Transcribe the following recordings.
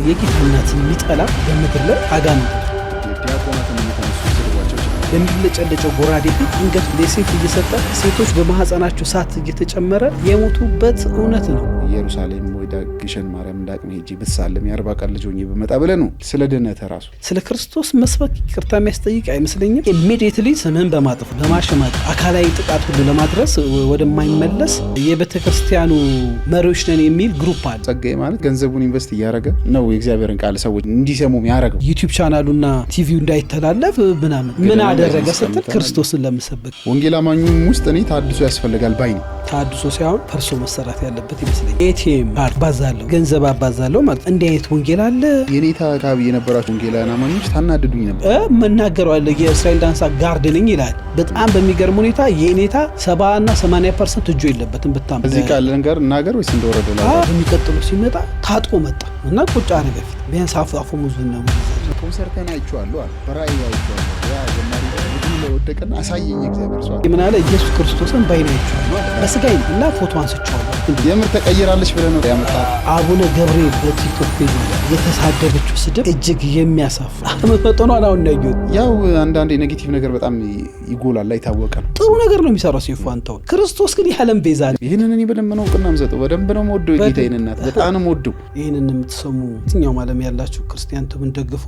የጌታ እናትን የሚጠላ በምድር ላይ አጋንንት የሚለጨለጨው ጎራዴ ፊት አንገት ለሴፍ እየሰጠ ሴቶች በማህፀናቸው ሳት እየተጨመረ የሞቱበት እውነት ነው። ኢየሩሳሌም ወደ ግሸን ማርያም እንዳቅም ሄጂ ብትሳለም የ40 ቀን ልጅ ሆኜ በመጣ ብለህ ነው ስለ ድነት ራሱ ስለ ክርስቶስ መስበክ ይቅርታ የሚያስጠይቅ አይመስለኝም። ኢሚዲየትሊ ስምህን በማጥፋት በማሸማቅ አካላዊ ጥቃት ሁሉ ለማድረስ ወደማይመለስ የቤተክርስቲያኑ መሪዎች ነን የሚል ግሩፕ አለ። ጸጋዬ ማለት ገንዘቡን ኢንቨስት እያደረገ ነው የእግዚአብሔርን ቃል ሰዎች እንዲሰሙ የሚያደርገው። ዩቲዩብ ቻናሉና ቲቪው እንዳይተላለፍ ምናምን ምን አደረገ ስትል ክርስቶስን ለመሰበክ። ወንጌል አማኙም ውስጥ እኔ ታድሶ ያስፈልጋል ባይ ነው። ታድሶ ሳይሆን ፈርሶ መሰራት ያለበት ይመስለኛል። ኤቲኤም አባዛለሁ ገንዘብ አባዛለሁ ማለት እንዲህ አይነት ወንጌል አለ። የኔታ አካባቢ የነበራችሁ ወንጌላውያን አማኞች ታናድዱኝ ነበር። መናገረው አለ የእስራኤል ዳንሳ ጋርደኒንግ ይላል። በጣም በሚገርም ሁኔታ የኔታ 70 እና 80% እጁ የለበትም። በጣም እዚህ ቃል ነገር ወይስ እንደወረደ ላይ የሚቀጥለው ሲመጣ ታጥቆ መጣ እና ቁጭ አረገ ፊት ቢያንስ አፉ ሙዝና ኮንሰርተን አይቼዋለሁ አለ በራእይ አይቼዋለሁ። ያ ዘማሪ ለወደቀና አሳየኝ እግዚአብሔር ሰው ምን አለ ኢየሱስ ክርስቶስን ባይኔ አይቼዋለሁ በስጋዬ እና ፎቶ አንስቼዋለሁ። የምር ተቀይራለች ብለህ ነው ያመጣው። አቡነ ገብርኤል በቲክቶክ ፔጅ የተሳደበችው ስድብ እጅግ የሚያሳፍር መጠኗን አሁን ነው ያየሁት። ያው አንዳንዴ ኔጌቲቭ ነገር በጣም ይጎላል አይታወቀ ነው። ጥሩ ነገር ነው የሚሰራው ሲፋንተው። ክርስቶስ ግን የዓለም ቤዛ ነው። ይህንን እኔ በደንብ ነው እውቅና የምሰጠው። በደንብ ነው የምወደው የጌታዬን እናት በጣም ነው የምወደው። ይህንን የምትሰሙ የትኛውም ዓለም ያላችሁ ክርስቲያን ትብን ደግፉ።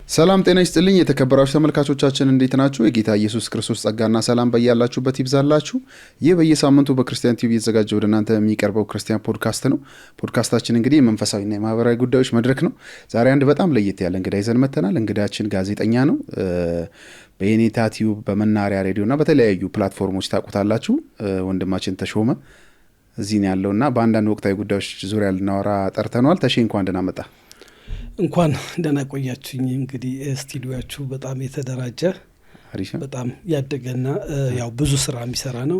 ሰላም ጤና ይስጥልኝ የተከበራችሁ ተመልካቾቻችን እንዴት ናችሁ? የጌታ ኢየሱስ ክርስቶስ ጸጋና ሰላም በያላችሁበት ይብዛላችሁ። ይህ በየሳምንቱ በክርስቲያን ቲቪ የተዘጋጀ ወደ እናንተ የሚቀርበው ክርስቲያን ፖድካስት ነው። ፖድካስታችን እንግዲህ የመንፈሳዊና የማህበራዊ ጉዳዮች መድረክ ነው። ዛሬ አንድ በጣም ለየት ያለ እንግዳ ይዘን መጥተናል። እንግዳችን ጋዜጠኛ ነው። በየኔታ ቲዩብ በመናሪያ ሬዲዮና በተለያዩ ፕላትፎርሞች ታውቁታላችሁ። ወንድማችን ተሾመ እዚህ ነው ያለውና በአንዳንድ ወቅታዊ ጉዳዮች ዙሪያ ልናወራ ጠርተነዋል። ተሼ እንኳን ደህና መጣ። እንኳን ደህና ቆያችሁኝ። እንግዲህ ስቱዲዮአችሁ በጣም የተደራጀ በጣም ያደገና ያው ብዙ ስራ የሚሰራ ነው።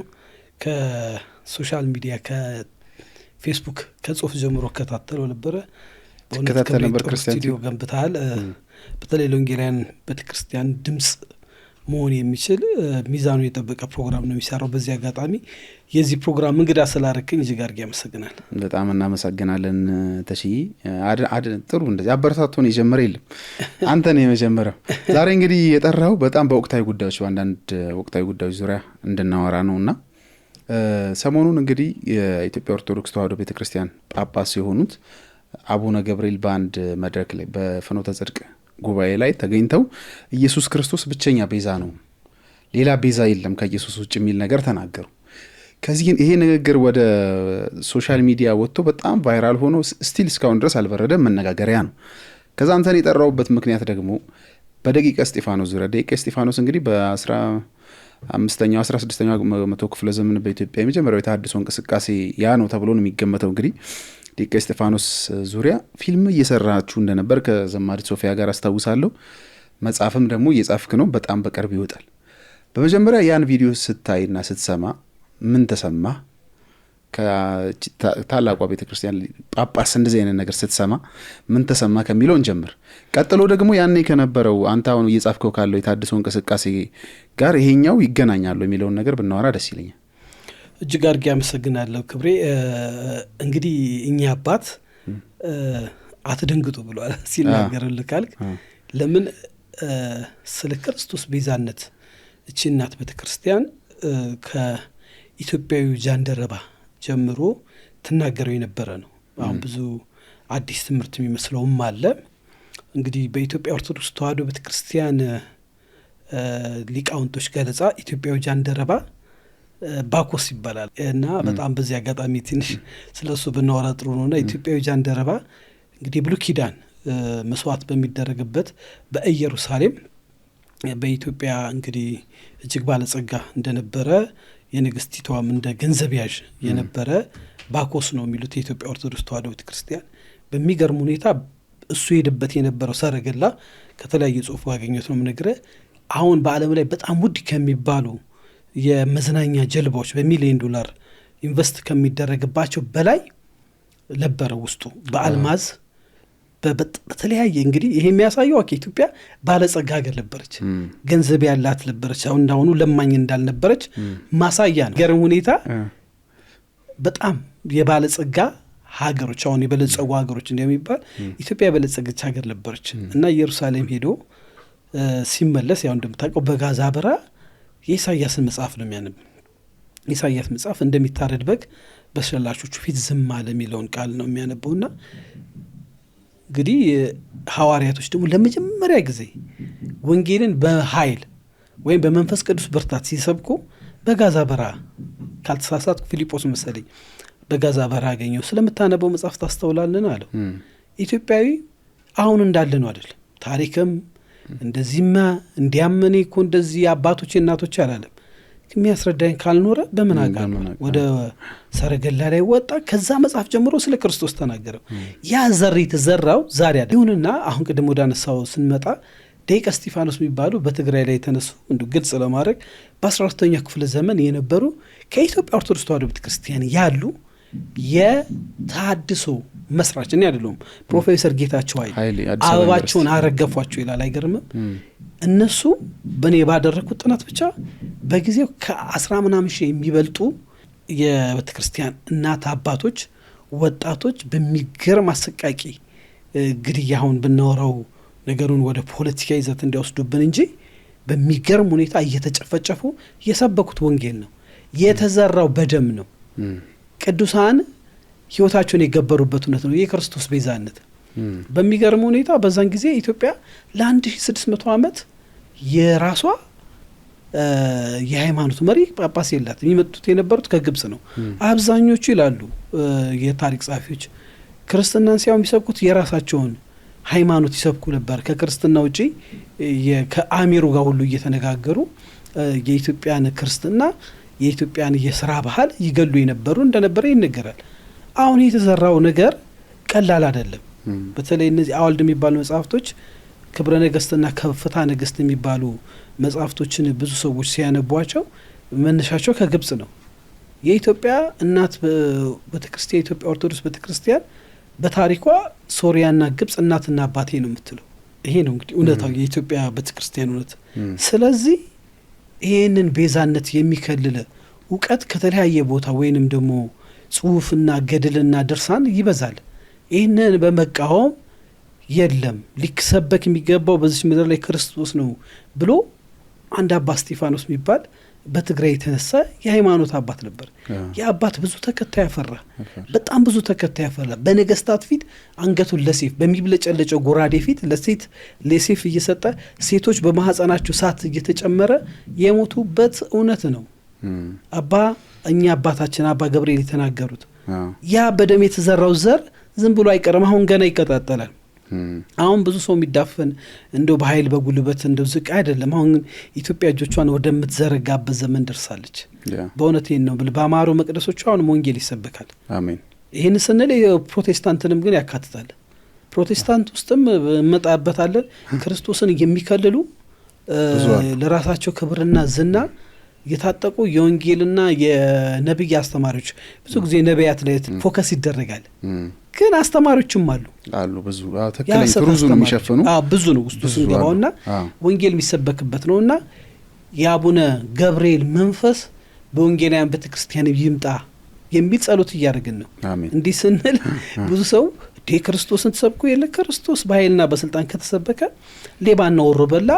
ከሶሻል ሚዲያ ከፌስቡክ ከጽሁፍ ጀምሮ ከታተለው ነበረ። ተከታተለ ነበር። ክርስቲያን ስቱዲዮ ገንብተሃል። በተለይ ለወንጌላውያን ቤተክርስቲያን ድምጽ መሆን የሚችል ሚዛኑ የጠበቀ ፕሮግራም ነው የሚሰራው። በዚህ አጋጣሚ የዚህ ፕሮግራም እንግዳ ስላደረከኝ እጅግ አድርጌ አመሰግናለሁ። በጣም እናመሰግናለን ተሽዬ። ጥሩ እንደዚህ አበረታቶን የጀመረ የለም አንተ ነው የመጀመሪያው። ዛሬ እንግዲህ የጠራው በጣም በወቅታዊ ጉዳዮች በአንዳንድ ወቅታዊ ጉዳዮች ዙሪያ እንድናወራ ነውና ሰሞኑን እንግዲህ የኢትዮጵያ ኦርቶዶክስ ተዋሕዶ ቤተክርስቲያን ጳጳስ የሆኑት አቡነ ገብርኤል በአንድ መድረክ ላይ በፍኖተ ጽድቅ ጉባኤ ላይ ተገኝተው ኢየሱስ ክርስቶስ ብቸኛ ቤዛ ነው፣ ሌላ ቤዛ የለም ከኢየሱስ ውጭ የሚል ነገር ተናገሩ። ከዚህ ይሄ ንግግር ወደ ሶሻል ሚዲያ ወጥቶ በጣም ቫይራል ሆኖ ስቲል እስካሁን ድረስ አልበረደም፣ መነጋገሪያ ነው። ከዛ አንተን የጠራውበት ምክንያት ደግሞ በደቂቀ እስጢፋኖስ ዙሪያ ደቂቀ እስጢፋኖስ እንግዲህ በ15ኛው 16ኛው መቶ ክፍለ ዘመን በኢትዮጵያ የመጀመሪያው የተሐድሶ እንቅስቃሴ ያ ነው ተብሎ ነው የሚገመተው። እንግዲህ ደቂቀ እስጢፋኖስ ዙሪያ ፊልም እየሰራችሁ እንደነበር ከዘማሪት ሶፊያ ጋር አስታውሳለሁ። መጽሐፍም ደግሞ እየጻፍክ ነው፣ በጣም በቅርብ ይወጣል። በመጀመሪያ ያን ቪዲዮ ስታይና ስትሰማ ምን ተሰማ? ከታላቋ ቤተክርስቲያን ጳጳስ እንደዚህ አይነት ነገር ስትሰማ ምን ተሰማ ከሚለው እንጀምር። ቀጥሎ ደግሞ ያኔ ከነበረው አንተ አሁን እየጻፍከው ካለው የታድሶ እንቅስቃሴ ጋር ይሄኛው ይገናኛሉ የሚለውን ነገር ብናወራ ደስ ይለኛል። እጅግ አድርጌ አመሰግናለሁ ክብሬ። እንግዲህ እኛ አባት አትደንግጡ ብሏል ሲናገርልህ ካልክ ለምን ስለ ክርስቶስ ቤዛነት እቺ እናት ቤተክርስቲያን ከኢትዮጵያዊ ጃንደረባ ጀምሮ ትናገረው የነበረ ነው። አሁን ብዙ አዲስ ትምህርት የሚመስለውም አለ። እንግዲህ በኢትዮጵያ ኦርቶዶክስ ተዋሕዶ ቤተክርስቲያን ሊቃውንቶች ገለጻ ኢትዮጵያዊ ጃንደረባ ባኮስ ይባላል እና በጣም በዚህ አጋጣሚ ትንሽ ስለሱ ብናወራ ጥሩ ነውና ኢትዮጵያዊ ጃንደረባ እንግዲህ ብሉይ ኪዳን መስዋዕት በሚደረግበት በኢየሩሳሌም በኢትዮጵያ እንግዲህ እጅግ ባለጸጋ እንደነበረ የንግስቲቷም እንደ ገንዘብ ያዥ የነበረ ባኮስ ነው የሚሉት የኢትዮጵያ ኦርቶዶክስ ተዋሕዶ ቤተክርስቲያን። በሚገርም ሁኔታ እሱ ሄድበት የነበረው ሰረገላ ከተለያየ ጽሁፍ ያገኘሁት ነው የምነግርህ። አሁን በዓለም ላይ በጣም ውድ ከሚባሉ የመዝናኛ ጀልባዎች በሚሊዮን ዶላር ኢንቨስት ከሚደረግባቸው በላይ ነበረ ውስጡ በአልማዝ በተለያየ እንግዲህ ይሄ የሚያሳየው ኢትዮጵያ ባለጸጋ ሀገር ነበረች፣ ገንዘብ ያላት ነበረች፣ አሁን እንዳሁኑ ለማኝ እንዳልነበረች ማሳያ ነው። ገርም ሁኔታ በጣም የባለጸጋ ሀገሮች አሁን የበለጸጉ ሀገሮች እንደሚባል ኢትዮጵያ የበለጸገች ሀገር ነበረች እና ኢየሩሳሌም ሄዶ ሲመለስ ያው እንደምታውቀው በጋዛ በራ የኢሳያስን መጽሐፍ ነው የሚያነብ። ኢሳያስ መጽሐፍ እንደሚታረድ በግ በሸላቾቹ ፊት ዝም አለ የሚለውን ቃል ነው የሚያነበውና እንግዲህ ሐዋርያቶች ደግሞ ለመጀመሪያ ጊዜ ወንጌልን በኃይል ወይም በመንፈስ ቅዱስ ብርታት ሲሰብኩ በጋዛ በራ ካልተሳሳትኩ ፊልጶስ መሰለኝ በጋዛ በራ አገኘው። ስለምታነበው መጽሐፍ ታስተውላለን አለው። ኢትዮጵያዊ አሁን እንዳለ ነው አይደለም፣ ታሪክም እንደዚህማ እንዲያመኔ እኮ እንደዚህ አባቶች እናቶች አላለም። የሚያስረዳኝ ካልኖረ በምን አጋር ወደ ሰረገላ ላይ ወጣ። ከዛ መጽሐፍ ጀምሮ ስለ ክርስቶስ ተናገረው። ያ ዘር የተዘራው ዛሬ አይደለም። ይሁንና አሁን ቅድም ወደ አነሳው ስንመጣ ደቂቀ እስጢፋኖስ የሚባሉ በትግራይ ላይ የተነሱ እንዱ ግልጽ ለማድረግ በ12ኛው ክፍለ ዘመን የነበሩ ከኢትዮጵያ ኦርቶዶክስ ተዋሕዶ ቤተክርስቲያን ያሉ የተሐድሶ መስራች እኔ አይደለሁም፣ ፕሮፌሰር ጌታቸው ኃይሌ አበባቸውን አረገፏቸው ይላል። አይገርምም? እነሱ በእኔ ባደረግኩት ጥናት ብቻ በጊዜው ከ10 ምናምን ሺህ የሚበልጡ የቤተ ክርስቲያን እናት አባቶች፣ ወጣቶች በሚገርም አሰቃቂ ግድያ አሁን ብናወራው ነገሩን ወደ ፖለቲካ ይዘት እንዲወስዱብን እንጂ በሚገርም ሁኔታ እየተጨፈጨፉ የሰበኩት ወንጌል ነው። የተዘራው በደም ነው። ቅዱሳን ሕይወታቸውን የገበሩበት እውነት ነው፣ የክርስቶስ ቤዛነት። በሚገርም ሁኔታ በዛን ጊዜ ኢትዮጵያ ለ1600 ዓመት የራሷ የሃይማኖት መሪ ጳጳስ የላት። የሚመጡት የነበሩት ከግብጽ ነው። አብዛኞቹ ይላሉ የታሪክ ጸሐፊዎች ክርስትናን ሲያው የሚሰብኩት የራሳቸውን ሃይማኖት ይሰብኩ ነበር። ከክርስትና ውጪ ከአሚሩ ጋር ሁሉ እየተነጋገሩ የኢትዮጵያን ክርስትና የኢትዮጵያን የሥራ ባህል ይገሉ የነበሩ እንደነበረ ይነገራል። አሁን የተዘራው ነገር ቀላል አይደለም። በተለይ እነዚህ አዋልድ የሚባሉ መጽሐፍቶች ክብረ ነገሥትና ከፍታ ነገሥት የሚባሉ መጽሐፍቶችን ብዙ ሰዎች ሲያነቧቸው መነሻቸው ከግብጽ ነው። የኢትዮጵያ እናት ቤተክርስቲያን የኢትዮጵያ ኦርቶዶክስ ቤተክርስቲያን በታሪኳ ሶሪያና ግብጽ እናትና አባቴ ነው የምትለው። ይሄ ነው እንግዲህ እውነታው የኢትዮጵያ ቤተክርስቲያን እውነት። ስለዚህ ይህንን ቤዛነት የሚከልል እውቀት ከተለያየ ቦታ ወይንም ደግሞ ጽሁፍና ገድልና ድርሳን ይበዛል። ይህንን በመቃወም የለም ሊሰበክ የሚገባው በዚህ ምድር ላይ ክርስቶስ ነው ብሎ አንድ አባ እስጢፋኖስ የሚባል በትግራይ የተነሳ የሃይማኖት አባት ነበር። የአባት ብዙ ተከታይ ያፈራ፣ በጣም ብዙ ተከታይ ያፈራ። በነገስታት ፊት አንገቱን ለሴፍ በሚብለጨለጨው ጎራዴ ፊት ለሴፍ እየሰጠ ሴቶች በማህፀናቸው ሳት እየተጨመረ የሞቱበት እውነት ነው። እኛ አባታችን አባ ገብርኤል የተናገሩት ያ በደም የተዘራው ዘር ዝም ብሎ አይቀርም፣ አሁን ገና ይቀጣጠላል። አሁን ብዙ ሰው የሚዳፈን እንደው በኃይል በጉልበት እንደው ዝቅ አይደለም። አሁን ኢትዮጵያ እጆቿን ወደምትዘረጋበት ዘመን ደርሳለች። በእውነት ይህን ነው ብል በአማሩ መቅደሶቿ አሁን ወንጌል ይሰበካል። አሜን። ይህን ስንል ፕሮቴስታንትንም ግን ያካትታል። ፕሮቴስታንት ውስጥም እንመጣበታለን። ክርስቶስን የሚከልሉ ለራሳቸው ክብርና ዝና የታጠቁ የወንጌልና የነብይ አስተማሪዎች ብዙ ጊዜ ነቢያት ላይ ፎከስ ይደረጋል። ግን አስተማሪዎችም አሉ ብዙ ተከለኝ ትሩዙ ነው የሚሸፍኑ ብዙ ነው ውስጡ ስንገባውና ወንጌል የሚሰበክበት ነውና የአቡነ ገብርኤል መንፈስ በወንጌላውያን ቤተክርስቲያን ይምጣ የሚል ጸሎት እያደረግን ነው። እንዲህ ስንል ብዙ ሰው ክርስቶስን ተሰብኩ የለ ክርስቶስ በኃይልና በስልጣን ከተሰበከ ሌባና ወሮበላ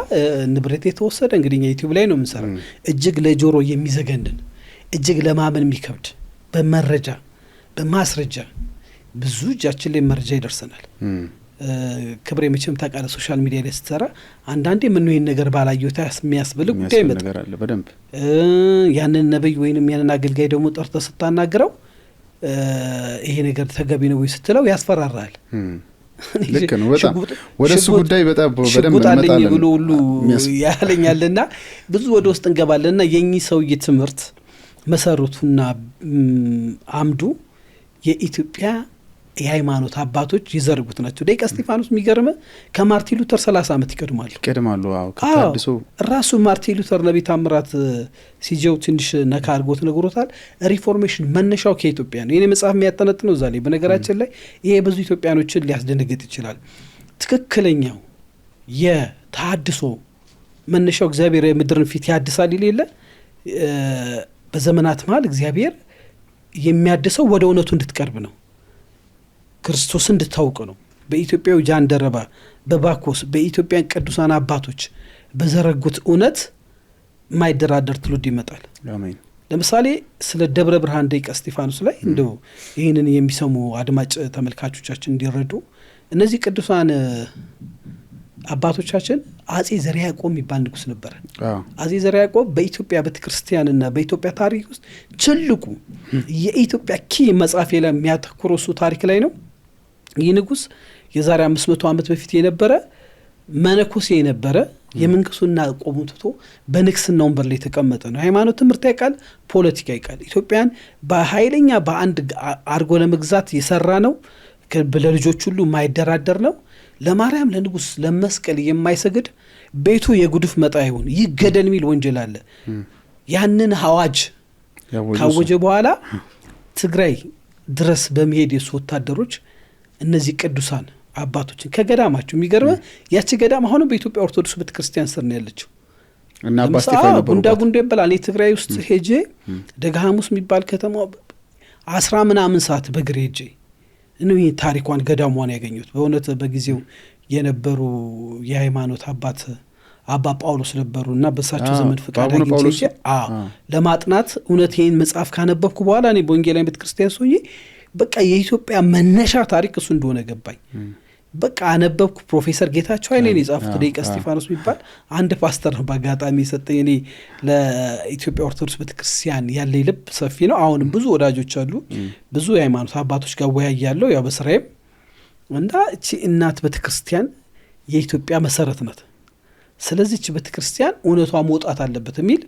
ንብረት የተወሰደ እንግዲህ ዩቲዩብ ላይ ነው የምንሰራው። እጅግ ለጆሮ የሚዘገንን እጅግ ለማመን የሚከብድ በመረጃ በማስረጃ ብዙ እጃችን ላይ መረጃ ይደርሰናል። ክብሬ መቼም ታውቃለህ ሶሻል ሚዲያ ላይ ስትሰራ አንዳንዴ ምን ነው ይሄን ነገር ባላየሁት የሚያስብል ጉዳይ ነገር አለ በደንብ ያንን ነብይ ወይንም ያንን አገልጋይ ደግሞ ጠርተህ ስታናግረው ይሄ ነገር ተገቢ ነው ወይ ስትለው ያስፈራራል። ልክ ነው። በጣም ወደሱ ጉዳይ በጣም በደንብ እንመጣለን ብሎ ሁሉ ያለኛልና ብዙ ወደ ውስጥ እንገባለንና የኚህ ሰውዬ ትምህርት መሰረቱና አምዱ የኢትዮጵያ የሃይማኖት አባቶች ይዘርጉት ናቸው። ደቂቀ እስጢፋኖስ የሚገርም ከማርቲን ሉተር 30 ዓመት ይቀድማሉ። ከታድሶ ራሱ ማርቲን ሉተር ነቢይ ታምራት ሲጀው ትንሽ ነካ አድርጎት ነግሮታል። ሪፎርሜሽን መነሻው ከኢትዮጵያ ነው። የኔ መጽሐፍ የሚያጠነጥነው እዛ ላይ። በነገራችን ላይ ይሄ ብዙ ኢትዮጵያኖችን ሊያስደነግጥ ይችላል። ትክክለኛው የተሐድሶ መነሻው እግዚአብሔር የምድርን ፊት ያድሳል ይሌለ በዘመናት መሃል እግዚአብሔር የሚያድሰው ወደ እውነቱ እንድትቀርብ ነው፣ ክርስቶስ እንድታውቅ ነው። በኢትዮጵያዊ ጃንደረባ በባኮስ በኢትዮጵያን ቅዱሳን አባቶች በዘረጉት እውነት ማይደራደር ትውልድ ይመጣል። አሜን። ለምሳሌ ስለ ደብረ ብርሃን ደቂቀ እስጢፋኖስ ላይ እንደው ይህንን የሚሰሙ አድማጭ ተመልካቾቻችን እንዲረዱ እነዚህ ቅዱሳን አባቶቻችን አጼ ዘርዓ ያዕቆብ የሚባል ንጉስ ነበር። አጼ ዘርዓ ያዕቆብ በኢትዮጵያ ቤተክርስቲያንና በኢትዮጵያ ታሪክ ውስጥ ትልቁ የኢትዮጵያ ኪ መጽሐፍ ላይ የሚያተኩረው እሱ ታሪክ ላይ ነው። ይህ ንጉስ የዛሬ 500 ዓመት በፊት የነበረ መነኮሴ የነበረ የመንግስቱና ቆሙን ትቶ በንግስና ወንበር ላይ የተቀመጠ ነው። ሃይማኖት ትምህርት ያውቃል፣ ፖለቲካ ያውቃል። ኢትዮጵያን በኃይለኛ በአንድ አርጎ ለመግዛት የሰራ ነው። ለልጆች ሁሉ የማይደራደር ነው። ለማርያም ለንጉስ ለመስቀል የማይሰግድ ቤቱ የጉድፍ መጣ ይሁን ይገደል የሚል ወንጀል አለ። ያንን አዋጅ ካወጀ በኋላ ትግራይ ድረስ በመሄድ የሱ ወታደሮች እነዚህ ቅዱሳን አባቶችን ከገዳማቸው የሚገርመ ያቺ ገዳም አሁንም በኢትዮጵያ ኦርቶዶክስ ቤተክርስቲያን ስር ነው ያለችው እና አባስቴፋ ነበሩ። ጉንዳ ይባላል። እኔ ትግራይ ውስጥ ሄጄ ደጋሃሙስ የሚባል ከተማ 10 ምናምን ሰዓት በእግር ሄጄ እኔ ታሪኳን ገዳሟን ያገኙት በእውነት በጊዜው የነበሩ የሃይማኖት አባ ጳውሎስ ነበሩና በሳቸው ዘመን ፍቃድ አግኝቼ ለማጥናት እውነት ይሄን መጽሐፍ ካነበብኩ በኋላ እኔ በወንጌላዊ ቤተክርስቲያን ሶዬ በቃ የኢትዮጵያ መነሻ ታሪክ እሱ እንደሆነ ገባኝ። በቃ አነበብኩ። ፕሮፌሰር ጌታቸው ኃይሌ ነው የጻፉት። ደቂቀ እስጢፋኖስ የሚባል አንድ ፓስተር ነው በአጋጣሚ የሰጠኝ። እኔ ለኢትዮጵያ ኦርቶዶክስ ቤተክርስቲያን ያለኝ ልብ ሰፊ ነው። አሁንም ብዙ ወዳጆች አሉ። ብዙ የሃይማኖት አባቶች ጋር ወያያለሁ ያው በስራዬም እና እቺ እናት ቤተክርስቲያን የኢትዮጵያ መሰረት ናት። ስለዚህ እቺ ቤተክርስቲያን እውነቷ መውጣት አለበት የሚል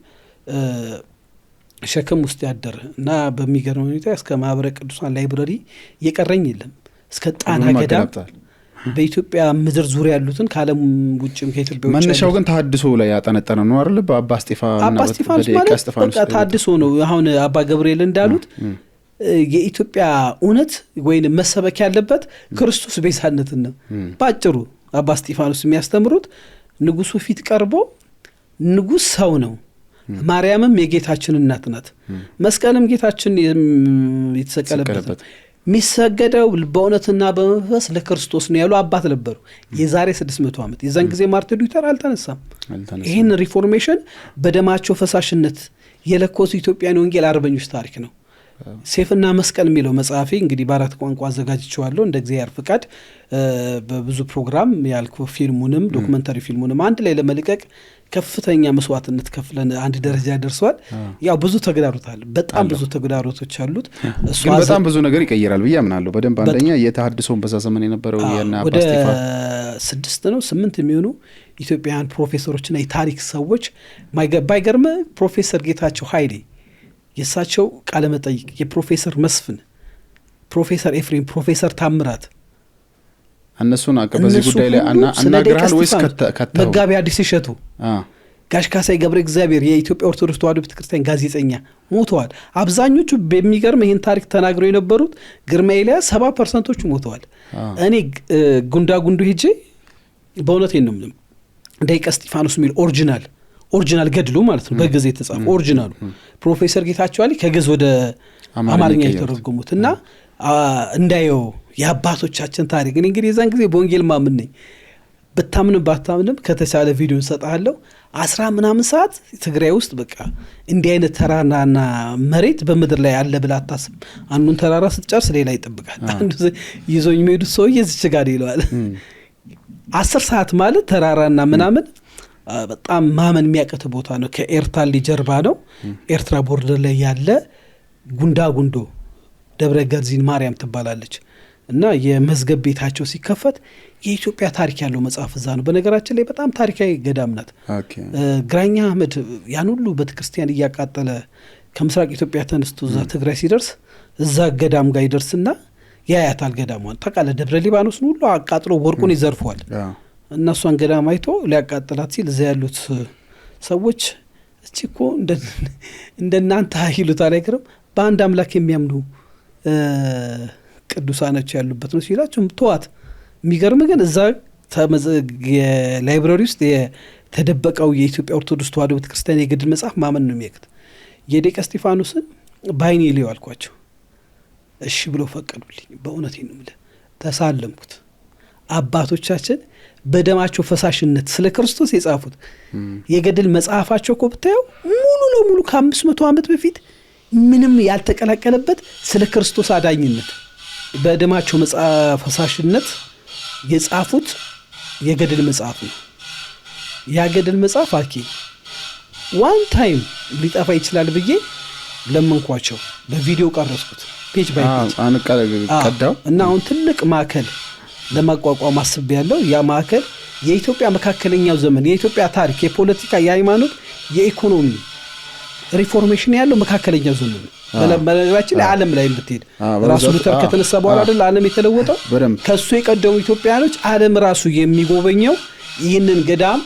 ሸክም ውስጥ ያደረ እና በሚገርም ሁኔታ እስከ ማህበረ ቅዱሳን ላይብረሪ እየቀረኝ የለም እስከ ጣና ገዳም በኢትዮጵያ ምድር ዙሪያ ያሉትን ከዓለም ውጭም ከኢትዮጵያ ውጭ መነሻው ግን ተሐድሶ ላይ ያጠነጠነ ነው አይደል? በአባ እስጢፋኖስ ማለት ተሐድሶ ነው። አሁን አባ ገብርኤል እንዳሉት የኢትዮጵያ እውነት ወይንም መሰበክ ያለበት ክርስቶስ ቤዛነትን ነው። ባጭሩ አባ እስጢፋኖስ የሚያስተምሩት ንጉሱ ፊት ቀርቦ ንጉስ ሰው ነው፣ ማርያምም የጌታችን እናት ናት፣ መስቀልም ጌታችን የተሰቀለበት የሚሰገደው በእውነትና በመንፈስ ለክርስቶስ ነው ያሉ አባት ነበሩ። የዛሬ 600 ዓመት የዛን ጊዜ ማርቲን ሉተር አልተነሳም። ይህን ሪፎርሜሽን በደማቸው ፈሳሽነት የለኮሱ ኢትዮጵያን ወንጌል አርበኞች ታሪክ ነው። ሴፍና መስቀል የሚለው መጽሐፌ እንግዲህ በ4 ቋንቋ አዘጋጅቼዋለሁ እንደ እግዚአብሔር ፍቃድ። በብዙ ፕሮግራም ያልኩ ፊልሙንም ዶክመንታሪ ፊልሙንም አንድ ላይ ለመልቀቅ ከፍተኛ መስዋዕትነት ከፍለን አንድ ደረጃ ደርሷል። ያው ብዙ ተግዳሮት አለ፣ በጣም ብዙ ተግዳሮቶች አሉት። እሱ በጣም ብዙ ነገር ይቀየራል ብዬ አምናለሁ። በደንብ አንደኛ የተሐድሶውን በዛ ዘመን የነበረው የና አባስቴፋ 6 ነው 8 የሚሆኑ ኢትዮጵያውያን ፕሮፌሰሮችና የታሪክ ሰዎች ባይገርም ፕሮፌሰር ጌታቸው ኃይሌ የሳቸው ቃለ መጠይቅ የፕሮፌሰር መስፍን፣ ፕሮፌሰር ኤፍሬም፣ ፕሮፌሰር ታምራት እነሱን በዚህ ጉዳይ ላይ አናግራል ወይስ ከተው መጋቢ አዲስ እሸቱ ጋሽ ካሳይ ገብረ እግዚአብሔር የኢትዮጵያ ኦርቶዶክስ ተዋሕዶ ቤተክርስቲያን ጋዜጠኛ ሞተዋል። አብዛኞቹ በሚገርም ይህን ታሪክ ተናግረው የነበሩት ግርማ ኤልያስ 70%ዎቹ ሞተዋል። እኔ ጉንዱ ሄጄ በእውነቴን ነው የምልህ ደቂቀ እስጢፋኖስ የሚል ኦሪጂናል ገድሉ ማለት ነው በግዕዝ የተጻፈ ኦሪጂናሉ ፕሮፌሰር ጌታቸው አሊ ከግዕዝ ወደ አማርኛ የተረጎሙት እና እንዳየው የአባቶቻችን ታሪክ እኔ እንግዲህ የዛን ጊዜ በወንጌል ማምን ነኝ። ብታምንም ባታምንም ከተቻለ ቪዲዮ እንሰጣለሁ። 10 ምናምን ሰዓት ትግራይ ውስጥ በቃ እንዲህ አይነት ተራራና መሬት በምድር ላይ አለ ብላ አታስብ። አንዱን ተራራ ስትጨርስ ሌላ ይጠብቃል። አንዱ ይዞኝ የሚሄዱት ሰውዬ እዚች ጋር ይለዋል። 10 ሰዓት ማለት ተራራና ምናምን በጣም ማመን የሚያቀት ቦታ ነው። ከኤርታሌ ጀርባ ነው። ኤርትራ ቦርደር ላይ ያለ ጉንዶ ደብረ ገርዚን ማርያም ትባላለች እና የመዝገብ ቤታቸው ሲከፈት የኢትዮጵያ ታሪክ ያለው መጽሐፍ እዛ ነው። በነገራችን ላይ በጣም ታሪካዊ ገዳም ናት። ግራኛ አህመድ ያን ሁሉ ቤተክርስቲያን እያቃጠለ ከምስራቅ ኢትዮጵያ ተነስቶ እዛ ትግራይ ሲደርስ እዛ ገዳም ጋር ይደርስና ያያታል ገዳሟን ታውቃለህ። ደብረ ሊባኖስን ሁሉ አቃጥሎ ወርቁን ይዘርፈዋል። እነሷን ገዳም አይቶ ሊያቃጥላት ሲል እዚያ ያሉት ሰዎች እቺ እኮ እንደናንተ ይሉታል አይገርም በአንድ አምላክ የሚያምኑ ቅዱሳኖች ያሉበት ነው ሲላቸው ተዋት። የሚገርም ግን እዛ ላይብራሪ ውስጥ የተደበቀው የኢትዮጵያ ኦርቶዶክስ ተዋሕዶ ቤተክርስቲያን የገድል መጽሐፍ ማመን ነው የሚያቅት። የሊቀ እስጢፋኖስን በዓይኔ ልየው አልኳቸው። እሺ ብሎ ፈቀዱልኝ። በእውነቴን ነው የምልህ ተሳለምኩት። አባቶቻችን በደማቸው ፈሳሽነት ስለ ክርስቶስ የጻፉት የገድል መጽሐፋቸው እኮ ብታየው ሙሉ ለሙሉ ከ500 ዓመት በፊት ምንም ያልተቀላቀለበት ስለ ክርስቶስ አዳኝነት በደማቸው ፈሳሽነት የጻፉት የገድል መጽሐፍ ነው። ያ ገድል መጽሐፍ ዋን ታይም ሊጠፋ ይችላል ብዬ ለመንኳቸው። በቪዲዮ ቀረጽኩት ፔጅ ባይ ፔጅ ቀዳው እና አሁን ትልቅ ማዕከል ለማቋቋም አስቤያለሁ። ያ ማዕከል የኢትዮጵያ መካከለኛው ዘመን የኢትዮጵያ ታሪክ፣ የፖለቲካ፣ የሃይማኖት፣ የኢኮኖሚ ሪፎርሜሽን ያለው መካከለኛው ዘመን ነው። በነገራችን ላይ ዓለም ላይ ብትሄድ ራሱ ሉተር ከተነሳ በኋላ አይደል ዓለም የተለወጠው። ከሱ የቀደሙ ኢትዮጵያኖች ዓለም ራሱ የሚጎበኘው ይህንን ገዳም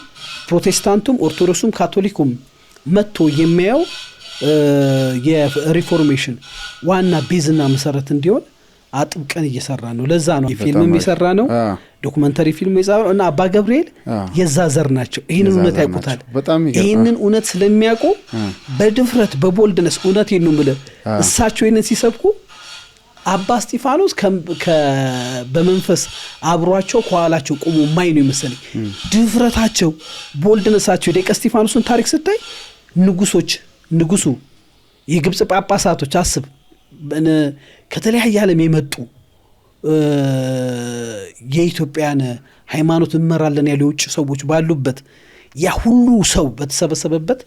ፕሮቴስታንቱም ኦርቶዶክሱም ካቶሊኩም መጥቶ የሚያየው የሪፎርሜሽን ዋና ቤዝና መሰረት እንዲሆን አጥብቀን እየሰራ ነው። ለዛ ነው ፊልም የሰራ ነው፣ ዶክመንተሪ ፊልም የሰራ ነው እና አባ ገብርኤል የዛ ዘር ናቸው። ይህንን እውነት ያውቁታል። ይህንን እውነት ስለሚያውቁ በድፍረት በቦልድነስ እውነቴን ነው የምልህ እሳቸው ይህንን ሲሰብኩ አባ እስጢፋኖስ በመንፈስ አብሯቸው ከኋላቸው ቆሞ ማይ ነው ይመስለኝ። ድፍረታቸው ቦልድነሳቸው የሊቀ እስጢፋኖስን ታሪክ ስታይ ንጉሱ የግብጽ ጳጳሳቶች አስብ ከተለያየ ዓለም የመጡ የኢትዮጵያን ሃይማኖት እንመራለን ያሉ የውጭ ሰዎች ባሉበት ያ ሁሉ ሰው በተሰበሰበበት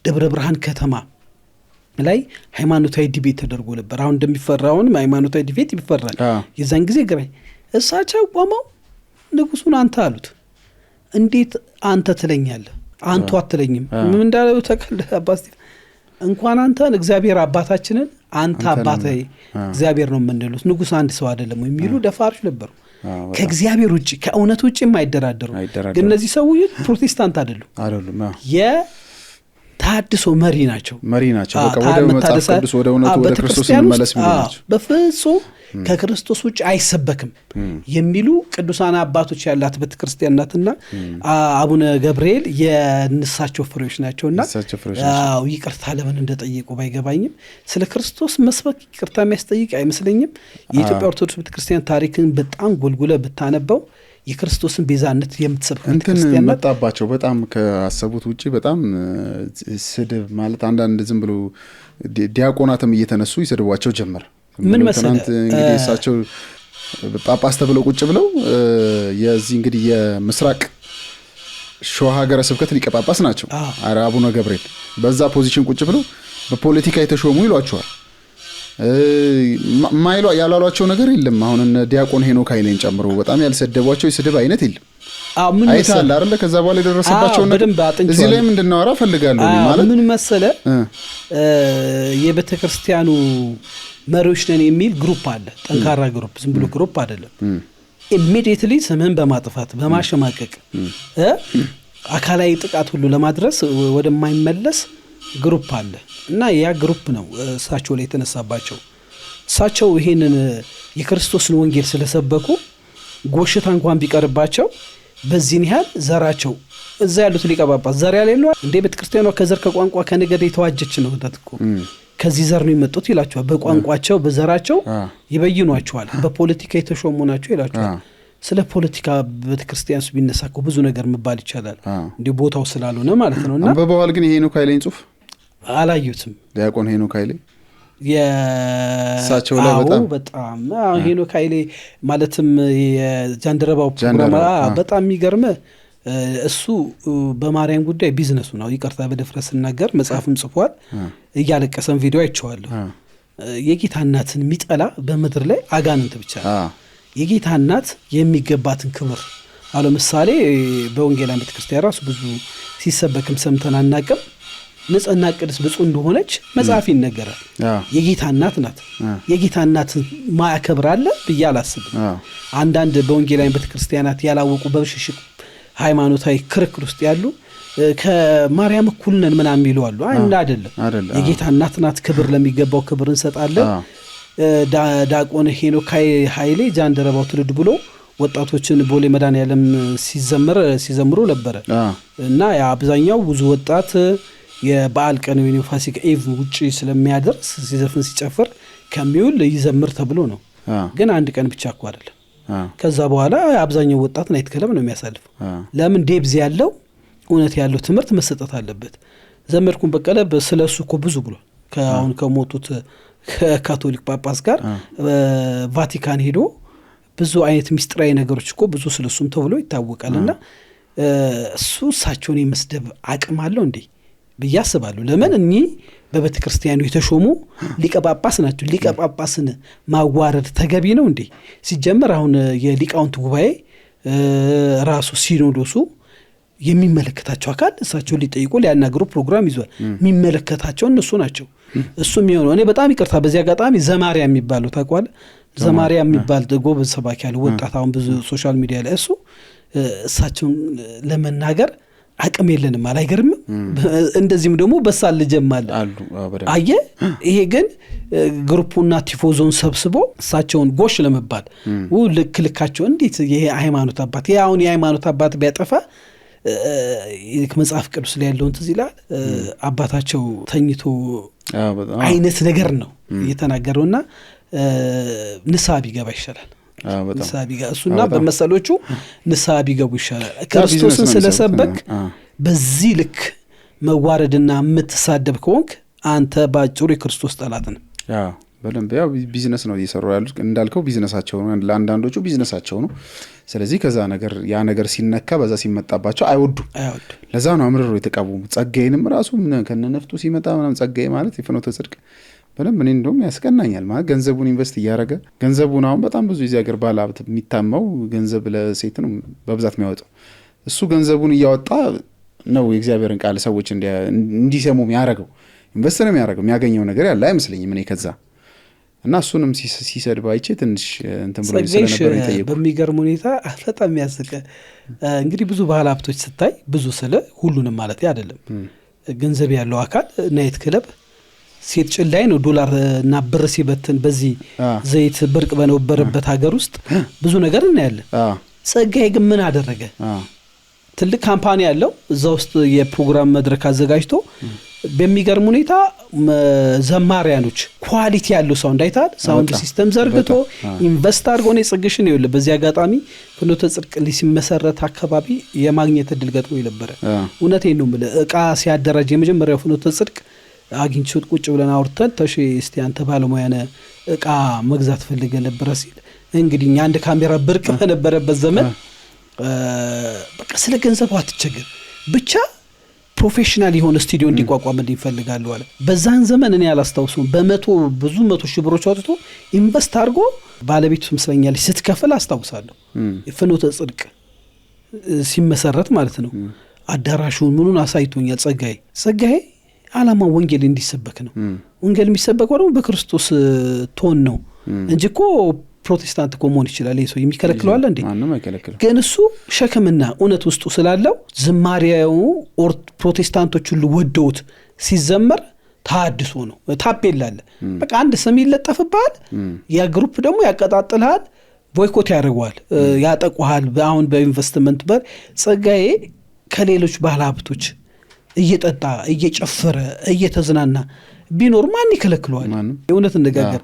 ደብረ ብርሃን ከተማ ላይ ሃይማኖታዊ ዲቤት ተደርጎ ነበር። አሁን እንደሚፈራውን ሃይማኖታዊ ዲቤት ይፈራል። የዛን ጊዜ ግራይ እሳቸው ቆመው ንጉሱን አንተ አሉት። እንዴት አንተ ትለኛለህ? አንቱ አትለኝም? ምን እንዳለው ተቀል አባስ እንኳን አንተን እግዚአብሔር አባታችንን አንተ አባታዬ እግዚአብሔር ነው የምንሉት ንጉስ አንድ ሰው አይደለም የሚሉ ደፋሮች ነበሩ። ከእግዚአብሔር ውጪ ከእውነት ውጪ የማይደራደሩ ግን እነዚህ ሰዎች ፕሮቴስታንት አይደሉም። የታድሶ መሪ ናቸው። በቃ ወደ መጽሐፍ ቅዱስ ወደ እውነቱ ወደ ክርስቶስ መመለስ ናቸው። በፍጹም ከክርስቶስ ውጭ አይሰበክም የሚሉ ቅዱሳን አባቶች ያላት ቤተክርስቲያን ናትና አቡነ ገብርኤል የንሳቸው ፍሬዎች ናቸውና ይቅርታ ለምን እንደጠየቁ ባይገባኝም ስለ ክርስቶስ መስበክ ይቅርታ የሚያስጠይቅ አይመስለኝም። የኢትዮጵያ ኦርቶዶክስ ቤተክርስቲያን ታሪክን በጣም ጎልጉለ ብታነበው የክርስቶስን ቤዛነት የምትሰብክ ቤተክርስቲያን መጣባቸው። በጣም ከአሰቡት ውጪ በጣም ስድብ ማለት አንዳንድ ዝም ብሎ ዲያቆናትም እየተነሱ ይስድቧቸው ጀመር። ምን መሰለህ እንግዲህ እሳቸው ጳጳስ ተብለው ቁጭ ብለው የዚህ እንግዲህ የምስራቅ ሸዋ ሀገረ ስብከት ሊቀ ጳጳስ ናቸው አቡነ ገብርኤል። በዛ ፖዚሽን ቁጭ ብለው በፖለቲካ የተሾሙ ይሏቸዋል። ማይሏ ያላሏቸው ነገር የለም። አሁን እነ ዲያቆን ሄኖክ ኃይሌን ጨምሮ በጣም ያልሰደቧቸው የስድብ አይነት የለም። ምን አይታል አይደለ? ከዛ በኋላ የደረሰባቸው ነገር እዚህ ላይ እንድናወራ ፈልጋለሁ ማለት ምን መሰለህ የቤተክርስቲያኑ መሪዎች ነን የሚል ግሩፕ አለ። ጠንካራ ግሩፕ፣ ዝም ብሎ ግሩፕ አይደለም። ኢሚዲየትሊ ስምህን በማጥፋት በማሸማቀቅ አካላዊ ጥቃት ሁሉ ለማድረስ ወደማይመለስ ግሩፕ አለ እና ያ ግሩፕ ነው እሳቸው ላይ የተነሳባቸው። እሳቸው ይሄንን የክርስቶስን ወንጌል ስለሰበኩ ጎሽታ እንኳን ቢቀርባቸው በዚህን ያህል ዘራቸው እዛ ያሉት ሊቀ ጳጳስ ዘር ያሌለው እንደ ቤተክርስቲያኗ ከዘር ከቋንቋ ከነገድ የተዋጀች ነው ተጥቆ ከዚህ ዘር ነው የመጡት ይላቸዋል። በቋንቋቸው በዘራቸው ይበይኗቸዋል። በፖለቲካ የተሾሙ ናቸው ይላቸዋል። ስለ ፖለቲካ ቤተክርስቲያን ሱ ቢነሳከው ብዙ ነገር መባል ይችላል እንደ ቦታው ስላልሆነ ማለት ነውና በበኋላ ግን ሄኖክ ኃይሌን ጽሁፍ አላዩትም። ዲያቆን ሄኖክ ኃይሌ የሳቸው ላይ በጣም ሄኖክ ኃይሌ ማለትም የጃንደረባው ፕሮግራም በጣም የሚገርም እሱ በማርያም ጉዳይ ቢዝነሱ ነው። ይቅርታ በደፍረት ስናገር መጽሐፍም ጽፏል። እያለቀሰም ቪዲዮ አይቼዋለሁ። የጌታ እናትን የሚጠላ በምድር ላይ አጋንንት ብቻ ነው። የጌታ እናት የሚገባትን ክብር አለ ምሳሌ በወንጌላዊት ቤተክርስቲያን ራሱ ብዙ ሲሰበክም ሰምተን አናውቅም። ንጽሕና ቅድስት ብፁዕ እንደሆነች መጽሐፍ ይነገራል። የጌታ እናት ናት። የጌታ እናት ማያከብር አለ ብዬ አላስብም። አንዳንድ በወንጌላውያን ቤተክርስቲያናት ያላወቁ በብሽሽቅ ሃይማኖታዊ ክርክር ውስጥ ያሉ ከማርያም እኩል ነን ምናምን የሚሉ አሉ። አይደለም። የጌታ እናት ናት። ክብር ለሚገባው ክብር እንሰጣለን። ዲያቆን ሄኖክ ኃይሌ ጃንደረባው ትውልድ ብሎ ወጣቶችን ቦሌ መድኃኔዓለም ሲዘምሩ ነበረ እና አብዛኛው ብዙ ወጣት የበዓል ቀን ወይም ፋሲካ ኢቭ ውጪ ስለሚያደርስ ሲዘፍን ሲጨፍር ከሚውል ይዘምር ተብሎ ነው። ግን አንድ ቀን ብቻ እኮ አይደለም። ከዛ በኋላ አብዛኛው ወጣት ናይት ክለብ ነው የሚያሳልፈው። ለምን ዴብዝ ያለው እውነት ያለው ትምህርት መሰጠት አለበት። ዘመድኩን በቀለ ስለሱ እኮ ብዙ ብሏል። ከአሁን ከሞቱት ከካቶሊክ ጳጳስ ጋር ቫቲካን ሄዶ ብዙ አይነት ሚስጥራዊ ነገሮች እኮ ብዙ ስለሱም ተብሎ ይታወቃልና እሳቸውን የመስደብ አቅም አለው እንዴ ብዬ አስባለሁ። ለምን እኚህ በቤተ ክርስቲያኑ የተሾሙ ሊቀ ጳጳስ ናቸው። ሊቀ ጳጳስን ማዋረድ ተገቢ ነው እንዴ? ሲጀመር አሁን የሊቃውንት ጉባኤ ራሱ ሲኖዶሱ የሚመለከታቸው አካል እሳቸው ሊጠይቁ ሊያናግሩ ፕሮግራም ይዟል። የሚመለከታቸው እነሱ ናቸው። እሱ የሚሆነው እኔ በጣም ይቅርታ በዚህ አጋጣሚ ዘማሪያ የሚባለው ታውቋል። ዘማሪያ የሚባል ጎበዝ ሰባኪ ያለው ወጣት አሁን ብዙ ሶሻል ሚዲያ ላይ እሳቸውን ለመናገር አቅም የለንም አይገርምም? እንደዚህም ደግሞ በሳል ልጀማል አየ። ይሄ ግን ግሩፑና ቲፎዞን ሰብስቦ እሳቸውን ጎሽ ለመባል ልክልካቸው እንዴት ይሄ ሃይማኖት አባት ይሄ አሁን የሃይማኖት አባት ቢያጠፋ መጽሐፍ ቅዱስ ላይ ያለውን ትዝ ይላል። አባታቸው ተኝቶ አይነት ነገር ነው እየተናገረውና ንስሐ ቢገባ ይሻላል። ንስሐ ቢገባ እሱና በመሰሎቹ ንስሐ ቢገቡ ይሻላል። ክርስቶስን ስለሰበክ በዚህ ልክ መዋረድና የምትሳደብ ከሆንክ አንተ ባጭሩ የክርስቶስ ጠላት ነህ። በደንብ ያው ቢዝነስ ነው እየሰሩ ያሉት እንዳልከው ቢዝነሳቸው ነው። ለአንዳንዶቹ ቢዝነሳቸው ነው። ስለዚህ ከዛ ነገር ያ ነገር ሲነካ በዛ ሲመጣባቸው አይወዱም። ለዛ ነው አምርሮ የተቃወሙት። ጸጋዬንም ራሱ ከነነፍጡ ሲመጣ ምናምን ጸጋዬ ማለት የፍኖተ ጽድቅ በደንብ እኔ እንደውም ያስቀናኛል። ማለት ገንዘቡን ኢንቨስት እያደረገ ገንዘቡን አሁን በጣም ብዙ የዚህ ሀገር ባለሀብት የሚታማው ገንዘብ ለሴት ነው በብዛት የሚያወጣው። እሱ ገንዘቡን እያወጣ ነው የእግዚአብሔርን ቃል ሰዎች እንዲሰሙ የሚያደርገው። ኢንቨስት ነው የሚያደርገው። የሚያገኘው ነገር ያለ አይመስለኝም እኔ ከዛ እና እሱንም ሲሰድብ አይቼ ትንሽ እንትን ብሎ ስለነበር ይጠየቁ። በሚገርም ሁኔታ በጣም ያስቀ እንግዲህ ብዙ ባለሀብቶች ስታይ ብዙ ስለ ሁሉንም ማለት አይደለም። ገንዘብ ያለው አካል ናይት ክለብ ሴት ጭላይ ነው ዶላር እና ብር ሲበትን በዚህ ዘይት ብርቅ በነበረበት ሀገር ውስጥ ብዙ ነገር እናያለን። ጸጋዬ ግን ምን አደረገ? ትልቅ ካምፓኒ ያለው እዛ ውስጥ የፕሮግራም መድረክ አዘጋጅቶ በሚገርም ሁኔታ ዘማሪያኖች ኳሊቲ ያለው ሳውንድ አይታል ሳውንድ ሲስተም ዘርግቶ ኢንቨስት አድርጎ ነው ጽግሽን ይወለ። በዚህ አጋጣሚ ፍኖተ ጽድቅ ሊመሰረት አካባቢ የማግኘት እድል ገጥሞ ይነበረ። እውነቴን ነው ማለት እቃ ሲያደራጅ የመጀመሪያው ፍኖተ ጽድቅ አግኝቼው ቁጭ ብለን አውርተን ተሽ እስቲ አንተ ባለሙያ ነህ እቃ መግዛት ፈልገ ነበር ሲል እንግዲህ አንድ ካሜራ ብርቅ በነበረበት ዘመን በቃ ስለ ገንዘብ አትቸገር ብቻ ፕሮፌሽናል የሆነ ስቱዲዮ እንዲቋቋምልኝ ይፈልጋሉ አለ። በዛን ዘመን እኔ አላስታውሰውም ብዙ መቶ ሺህ ብሮች አውጥቶ ኢንቨስት አድርጎ ባለቤቱ መስለኛል ስትከፍል አስታውሳለሁ። ፍኖተ ጽድቅ ሲመሰረት ማለት ነው። አዳራሹን ምኑን አሳይቶኛል። ጸጋዬ ዓላማው ወንጌል እንዲሰበክ ነው። ወንጌል የሚሰበከው ደግሞ በክርስቶስ ቶን ነው እንጂ እኮ ፕሮቴስታንት እኮ መሆን ይችላል። ይሄ ሰው የሚከለክለው አለ እንዴ? ግን እሱ ሸክምና እውነት ውስጡ ስላለው ዝማሬው ፕሮቴስታንቶች ሁሉ ወደውት ሲዘመር ታድሶ ነው። ታፔላ አለ በቃ አንድ ስም ይለጠፍብሃል። ያ ግሩፕ ደግሞ ያቀጣጥልሃል፣ ቦይኮት ያደርገዋል፣ ያጠቁሃል። አሁን በኢንቨስትመንት ጸጋዬ ከሌሎች ባለሀብቶች እየጠጣ እየጨፈረ እየተዝናና ቢኖር ማን ይከለክለዋል? የእውነት እንደጋገር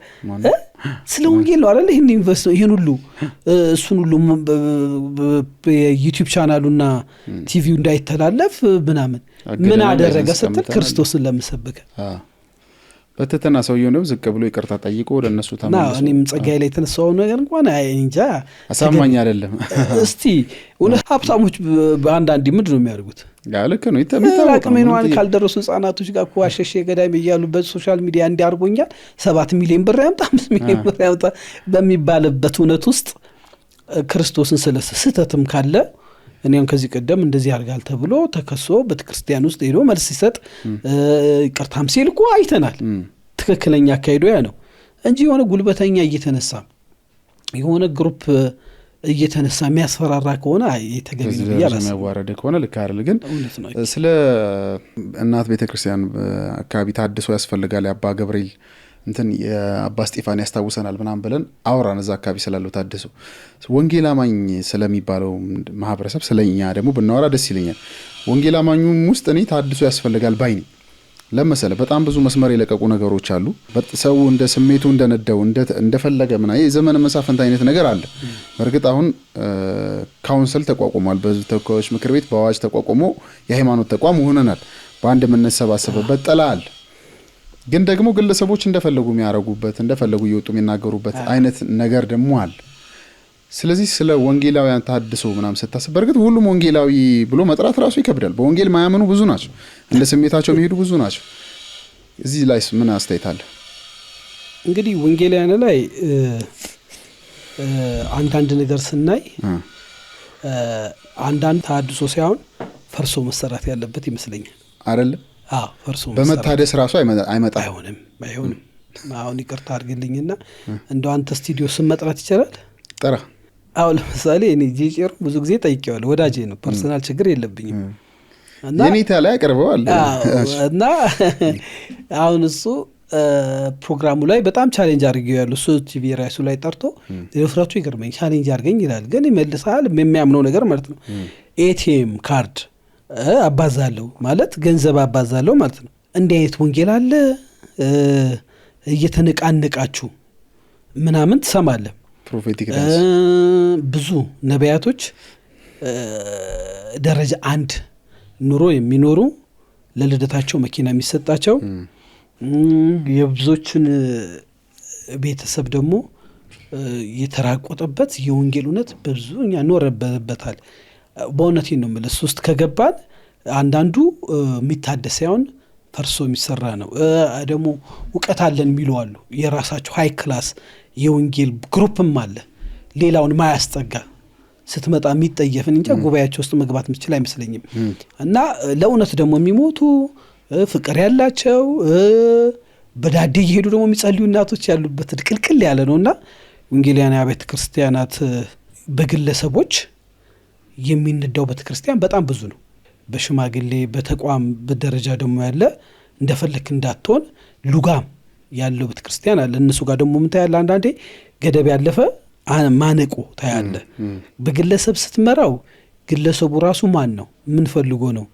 ስለ ወንጌል ነው አይደል? ይሄን ኢንቨስት ይሄን ሁሉ እሱን ሁሉ የዩቲዩብ ቻናሉና ቲቪው እንዳይተላለፍ ምናምን ምን አደረገ ስትል ክርስቶስን ለመሰበክ በተተና ሰውየው ነው ዝቅ ብሎ ይቅርታ ጠይቆ ወደ እነሱ ተመለሰ። እኔም ጸጋዬ ላይ ተነሳው ነገር እንኳን እንጃ አሳማኝ አይደለም። እስቲ እውነት ሀብታሞች በአንዳንድ ምንድን ነው የሚያደርጉት? ልክ ነው ይተመጣጣው ካልደረሱ ህጻናቶች ጋር እኮ አሸሼ ገዳይ እያሉ በሶሻል ሚዲያ እንዲያርጎኛል 7 ሚሊዮን ብር ያምጣ 5 ሚሊዮን ብር ያምጣ በሚባልበት እውነት ውስጥ ክርስቶስን ስለስተትም ካለ እኔም ከዚህ ቀደም እንደዚህ ያርጋል ተብሎ ተከሶ ቤተክርስቲያን ውስጥ ሄዶ መልስ ሲሰጥ ይቅርታም ሲል እኮ አይተናል። ትክክለኛ አካሄዱ ያ ነው እንጂ የሆነ ጉልበተኛ እየተነሳ የሆነ ግሩፕ እየተነሳ የሚያስፈራራ ከሆነ የተገቢ ነው ያላስ የሚያዋረድ ከሆነ ልክ አይደል። ግን ስለ እናት ቤተክርስቲያን አካባቢ ታድሶ ያስፈልጋል የአባ ገብርኤል እንትን የአባ እስጢፋን ያስታውሰናል ምናምን ብለን አወራን። እዛ አካባቢ ስላለው ታድሶ ወንጌል አማኝ ስለሚባለው ማህበረሰብ ስለኛ ደግሞ ብናወራ ደስ ይለኛል። ወንጌል አማኙም ውስጥ እኔ ታድሶ ያስፈልጋል ባይ ነኝ። ለምሳሌ በጣም ብዙ መስመር የለቀቁ ነገሮች አሉ። ሰው እንደ ስሜቱ እንደነደው እንደፈለገ ምና የዘመን መሳፍንት አይነት ነገር አለ። በእርግጥ አሁን ካውንስል ተቋቁሟል። በህዝብ ተወካዮች ምክር ቤት በአዋጅ ተቋቁሞ የሃይማኖት ተቋም ሆነናል። በአንድ የምንሰባሰብበት ጥላ አለ። ግን ደግሞ ግለሰቦች እንደፈለጉ የሚያረጉበት እንደፈለጉ እየወጡ የሚናገሩበት አይነት ነገር ደግሞ አለ። ስለዚህ ስለ ወንጌላውያን ታድሶ ምናምን ስታስብ በእርግጥ ሁሉም ወንጌላዊ ብሎ መጥራት ራሱ ይከብዳል። በወንጌል ማያምኑ ብዙ ናቸው፣ እንደ ስሜታቸው የሚሄዱ ብዙ ናቸው። እዚህ ላይ ምን አስተያየት አለ? እንግዲህ ወንጌላውያን ላይ አንዳንድ ነገር ስናይ አንዳንድ ታድሶ ሳይሆን ፈርሶ መሰራት ያለበት ይመስለኛል አይደል? ፈርሶ በመታደስ ራሱ አይመጣ አይሆንም። አሁን ይቅርታ አድርግልኝና እንደው አንተ ስቱዲዮ ስም መጥራት ይችላል? ጠራ። አሁን ለምሳሌ እኔ ጄጭሩ ብዙ ጊዜ ጠይቄዋለሁ። ወዳጄ ነው፣ ፐርሰናል ችግር የለብኝም እና የኔታ ላይ አቀርበዋል እና አሁን እሱ ፕሮግራሙ ላይ በጣም ቻሌንጅ አድርጌው ያለው እሱ ቲቪ ራሱ ላይ ጠርቶ ለፍራቱ ይገርመኝ ቻሌንጅ አድርገኝ ይላል። ግን ይመልሳል የሚያምነው ነገር ማለት ነው። ኤቲኤም ካርድ አባዛለሁ ማለት ገንዘብ አባዛለሁ ማለት ነው። እንዲህ አይነት ወንጌል አለ እየተነቃነቃችሁ ምናምን ትሰማለህ። ፕሮፌቲክ ብዙ ነቢያቶች ደረጃ 1 ኑሮ የሚኖሩ ለልደታቸው መኪና የሚሰጣቸው የብዙዎችን ቤተሰብ ደግሞ የተራቆጠበት የወንጌል እውነት በብዙኛ ኖረበታል። በእውነቴ ነው የምልህ ውስጥ ከገባን አንዳንዱ የሚታደስ ሳይሆን ፈርሶ የሚሰራ ነው። ደግሞ እውቀት አለን የሚሉ አሉ። የራሳቸው ሃይ ክላስ የወንጌል ግሩፕም አለ ሌላውን ማያስጠጋ ስትመጣ የሚጠየፍን እንጂ ጉባኤያቸው ውስጥ መግባት የምትችል አይመስለኝም። እና ለእውነት ደግሞ የሚሞቱ ፍቅር ያላቸው በዳዴ እየሄዱ ደግሞ የሚጸልዩ እናቶች ያሉበት ድቅልቅል ያለ ነው። እና ወንጌላውያን አብያተ ክርስቲያናት በግለሰቦች የሚነዳው ቤተክርስቲያን በጣም ብዙ ነው። በሽማግሌ በተቋም በደረጃ ደግሞ ያለ እንደፈለክ እንዳትሆን ሉጋም ያለው ቤተክርስቲያን አለ። እነሱ ጋር ደግሞ ምን ታያለህ? አንዳንዴ ገደብ ያለፈ ማነቆ ታያለህ። በግለሰብ ስትመራው ግለሰቡ ራሱ ማን ነው ምን ፈልጎ ነው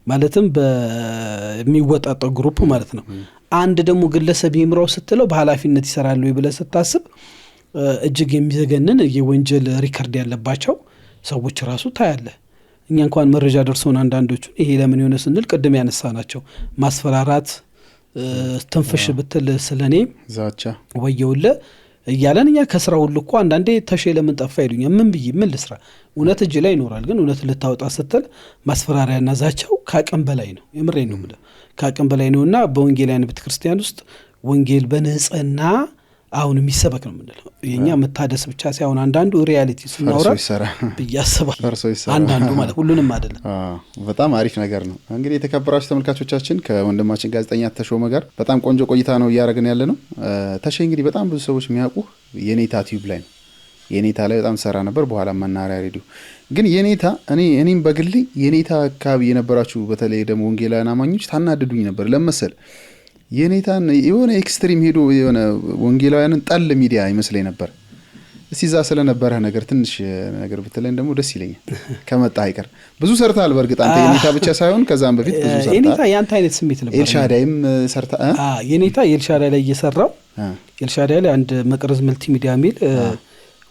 ማለትም በሚወጣጣው ግሩፕ ማለት ነው። አንድ ደግሞ ግለሰብ ይምራው ስትለው በኃላፊነት ይሰራል ወይ ብለህ ስታስብ እጅግ የሚዘገንን የወንጀል ሪከርድ ያለባቸው ሰዎች ራሱ ታያለህ። እኛ እንኳን መረጃ ደርሶን አንዳንዶቹ ይሄ ለምን የሆነ ስንል ቅድም ያነሳ ናቸው ማስፈራራት ትንፍሽ ብትል ስለኔ ዛቻ ወየውለ እያለን እኛ ከስራ ሁሉ እኮ አንዳንዴ ተሼ ለምን ጠፋ ይሉኛል። ምን ብዬ ምን ልስራ? እውነት እጅ ላይ ይኖራል። ግን እውነት ልታወጣ ስትል ማስፈራሪያና ዛቻው ከአቅም በላይ ነው። የምሬን ነው የምልህ ከአቅም በላይ ነውና በወንጌላውያን ቤተክርስቲያን ውስጥ ወንጌል በንጽህና አሁን የሚሰበክ ነው የምንለው። የኛ መታደስ ብቻ ሳይሆን አንዳንዱ ሪያሊቲ ስናወራ ብያስባል አንዳንዱ ማለት ሁሉንም አይደለም። በጣም አሪፍ ነገር ነው። እንግዲህ የተከበራችሁ ተመልካቾቻችን ከወንድማችን ጋዜጠኛ ተሾመ ጋር በጣም ቆንጆ ቆይታ ነው እያደረግን ያለ ነው። ተሼ እንግዲህ በጣም ብዙ ሰዎች የሚያውቁ የኔታ ቲዩብ ላይ ነው። የኔታ ላይ በጣም ሰራ ነበር፣ በኋላ መናሪያ ሬዲዮ። ግን የኔታ እኔም በግሌ የኔታ አካባቢ የነበራችሁ በተለይ ደግሞ ወንጌላውያን አማኞች ታናድዱኝ ነበር። ለመሰል የኔታን የሆነ ኤክስትሪም ሄዶ የሆነ ወንጌላውያንን ጠል ሚዲያ ይመስለኝ ነበር። እስቲ ዛ ስለነበረ ነገር ትንሽ ነገር ብትለኝ ደግሞ ደስ ይለኛል። ከመጣ አይቀር ብዙ ሰርታል። በእርግጥ አንተ የኔታ ብቻ ሳይሆን ከዛም በፊት ብዙ ሰርታል። የኔታ ያንተ አይነት ስሜት ነበር። ኤልሻዳይም ሰርታ የኔታ የኤልሻዳይ ላይ እየሰራው ኤልሻዳይ ላይ አንድ መቅረዝ መልቲ ሚዲያ ሚል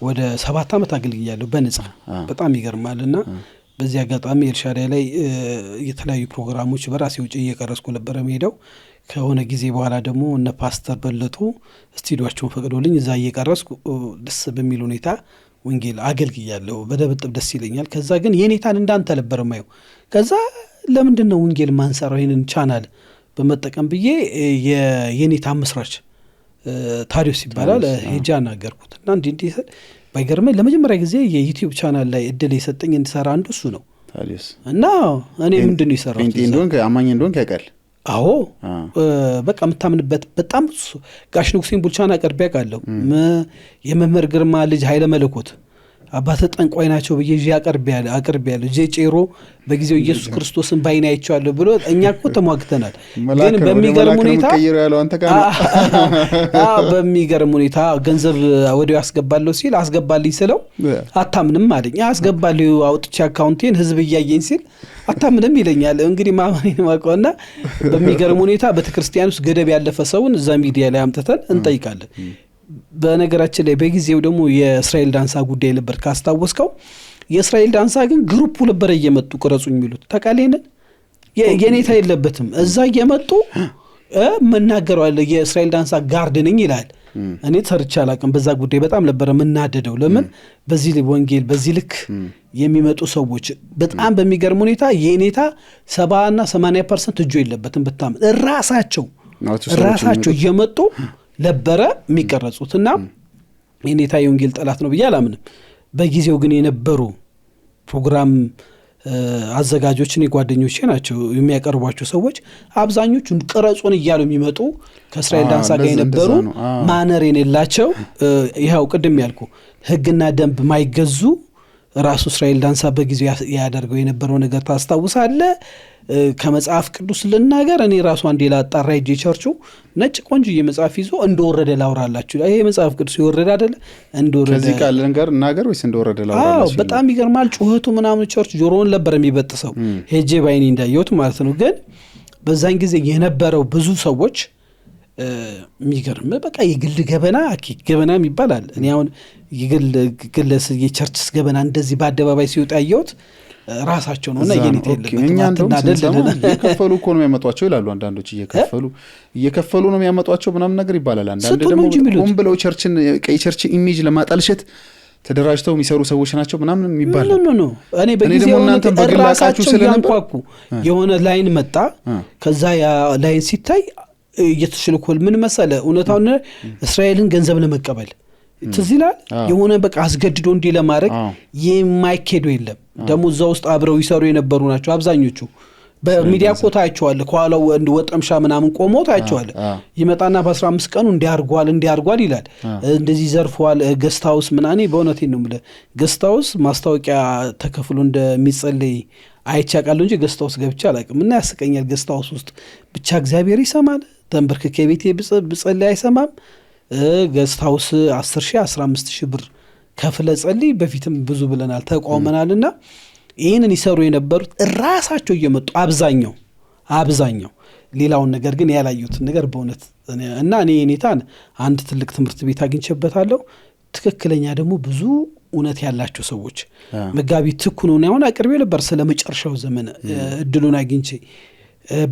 ወደ 7 ዓመት አገልግያለሁ በነጻ። በጣም ይገርማልና በዚህ አጋጣሚ ኤልሻዳይ ላይ የተለያዩ ፕሮግራሞች በራሴ ወጪ እየቀረስኩ ነበር የምሄደው። ከሆነ ጊዜ በኋላ ደግሞ እነ ፓስተር በለጡ ስቱዲዮአቸውን ፈቅዶልኝ እዛ እየቀረስኩ ደስ በሚል ሁኔታ ወንጌል አገልግያለሁ። በደብጥብ ደስ ይለኛል። ከዛ ግን የኔታን እንዳንተ ነበር ማየው። ከዛ ለምንድን ነው ወንጌል ማንሰራው ይሄንን ቻናል በመጠቀም ብዬ የኔታ መስራች ታዲዮስ ይባላል ሄጃ ናገርኩት እና እንዲህ ባይገርመኝ ለመጀመሪያ ጊዜ የዩቲዩብ ቻናል ላይ እድል የሰጠኝ እንድሰራ አንዱ እሱ ነው። እና እኔ ምንድነው ይሰራው ጴንጤ እንደሆንክ አማኝ እንደሆንክ ያውቃል። አዎ በቃ የምታምንበት በጣም ጋሽ ንጉሴን ቡልቻና ቀርቤ ያውቃለሁ። የመምህር ግርማ ልጅ ኃይለ መለኮት አባተ ጠንቋይ ናቸው ብዬ አቅርቤያለሁ። ጄጬሮ በጊዜው ኢየሱስ ክርስቶስን ባይኔ አይቼዋለሁ ብሎ እኛ እኮ ተሟግተናል። ግን በሚገርም ሁኔታ ገንዘብ ወዲያው ያስገባለሁ ሲል አስገባልኝ ስለው አታምንም አለኝ። አስገባልኝ አውጥቼ አካውንቴን ህዝብ እያየኝ ሲል አታምንም ይለኛል። እንግዲህ ማመኔን ማውቀውና በሚገርም ሁኔታ ቤተክርስቲያን ውስጥ ገደብ ያለፈ ሰውን እዛ ሚዲያ ላይ አምጥተን እንጠይቃለን። በነገራችን ላይ በጊዜው ደግሞ የእስራኤል ዳንሳ ጉዳይ ነበር ካስታወስከው። የእስራኤል ዳንሳ ግን ግሩፑ ነበር እየመጡ ቅረጹኝ የሚሉት ተቃሌነን የኔታ የለበትም እዛ እየመጡ መናገረዋል። የእስራኤል ዳንሳ ጋርድ ነኝ ይላል። እኔ ሰርቼ አላውቅም። በዛ ጉዳይ በጣም ነበር የምናደደው። ለምን በዚህ ወንጌል በዚህ ልክ የሚመጡ ሰዎች በጣም በሚገርም ሁኔታ የኔታ 70% እና 80% እጁ የለበትም። በጣም ራሳቸው እየመጡ ነበረ የሚቀረጹትና የኔታ የወንጌል ጠላት ነው ብዬ አላምንም። በጊዜው ግን የነበሩ ፕሮግራም አዘጋጆችን የጓደኞቼ ናቸው የሚያቀርቧቸው ሰዎች አብዛኞቹ ቅረጹን እያሉ የሚመጡ ከእስራኤል ዳንሳ ጋር የነበሩ ማነር የሌላቸው ይኸው ቅድም ያልኩ ህግና ደንብ ማይገዙ ራሱ እስራኤል ዳንሳ በጊዜው ያደርገው የነበረው ነገር ታስታውሳለህ? ከመጽሐፍ ቅዱስ ልናገር እኔ ራሱ አንዴ ላጣራ ሄጄ ቸርቹ ነጭ ቆንጆዬ መጽሐፍ ይዞ እንደወረደ ላውራላችሁ። ይሄ መጽሐፍ ቅዱስ ይወረደ አይደለ? እንደወረደ ከዚህ ቃል ልናገር ወይስ እንደወረደ ላውራላችሁ? በጣም ይገርማል። ጩኸቱ ምናምን ቸርች ጆሮውን ነበር የሚበጥሰው ሄጄ ባይኔ እንዳየሁት ማለት ነው። ግን በዛን ጊዜ የነበረው ብዙ ሰዎች የሚገርም በቃ የግል ገበና ይባላል። እኔ አሁን የግል የቸርችስ ገበና እንደዚህ በአደባባይ ሲወጣ ያየሁት ራሳቸው ነውና የኔታ እየከፈሉ እኮ ነው የሚያመጧቸው ይላሉ አንዳንዶች። እየከፈሉ ነው የሚያመጧቸው ምናምን ነገር ይባላል። አንዳንድ ደግሞ ቆም ብለው የቸርችን ኢሜጅ ለማጣልሸት ተደራጅተው የሚሰሩ ሰዎች ናቸው ምናምን የሚባል ነው። እኔ በጊዜው እናንተን በግላቃችሁ ስለነበርኩ የሆነ ላይን መጣ። ከዛ ያ ላይን ሲታይ እየተሽልኮል ምን መሰለ እውነታውን እስራኤልን ገንዘብ ለመቀበል ትዝ ይላል። የሆነ በቃ አስገድዶ እንዲህ ለማድረግ የማይኬዱ የለም። ደግሞ እዛ ውስጥ አብረው ይሰሩ የነበሩ ናቸው አብዛኞቹ። በሚዲያ እኮ ታያቸዋለህ። ከኋላው ወጠምሻ ምናምን ቆሞ ታያቸዋለህ። ይመጣና በ15 ቀኑ እንዲያርጓል ይላል። እንደዚህ ዘርፈዋል ገስታውስ ምናኔ በእውነቴን ነው የምልህ። ገስታውስ ማስታወቂያ ተከፍሎ እንደሚጸለይ አይቻቃለሁ እንጂ ገስታውስ ገብቼ አላውቅም። እና ያስቀኛል። ገስታውስ ውስጥ ብቻ እግዚአብሔር ይሰማል። ተንበርክኬ ቤቴ ብጸልይ አይሰማም። ገስታውስ 10,000 15,000 ብር ከፍለ ጸልይ በፊትም ብዙ ብለናል ተቋውመናልና ይህንን ይሰሩ የነበሩት ራሳቸው እየመጡ አብዛኛው ሌላውን ነገር ግን ያላዩትን ነገር በእውነት እና እኔ የኔታን አንድ ትልቅ ትምህርት ቤት አግኝቼበታለሁ። ትክክለኛ ደግሞ ብዙ እውነት ያላቸው ሰዎች መጋቢ ትኩኑን አሁን አቅርቤ ነበር ስለ መጨረሻው ዘመን እድሉን አግኝቼ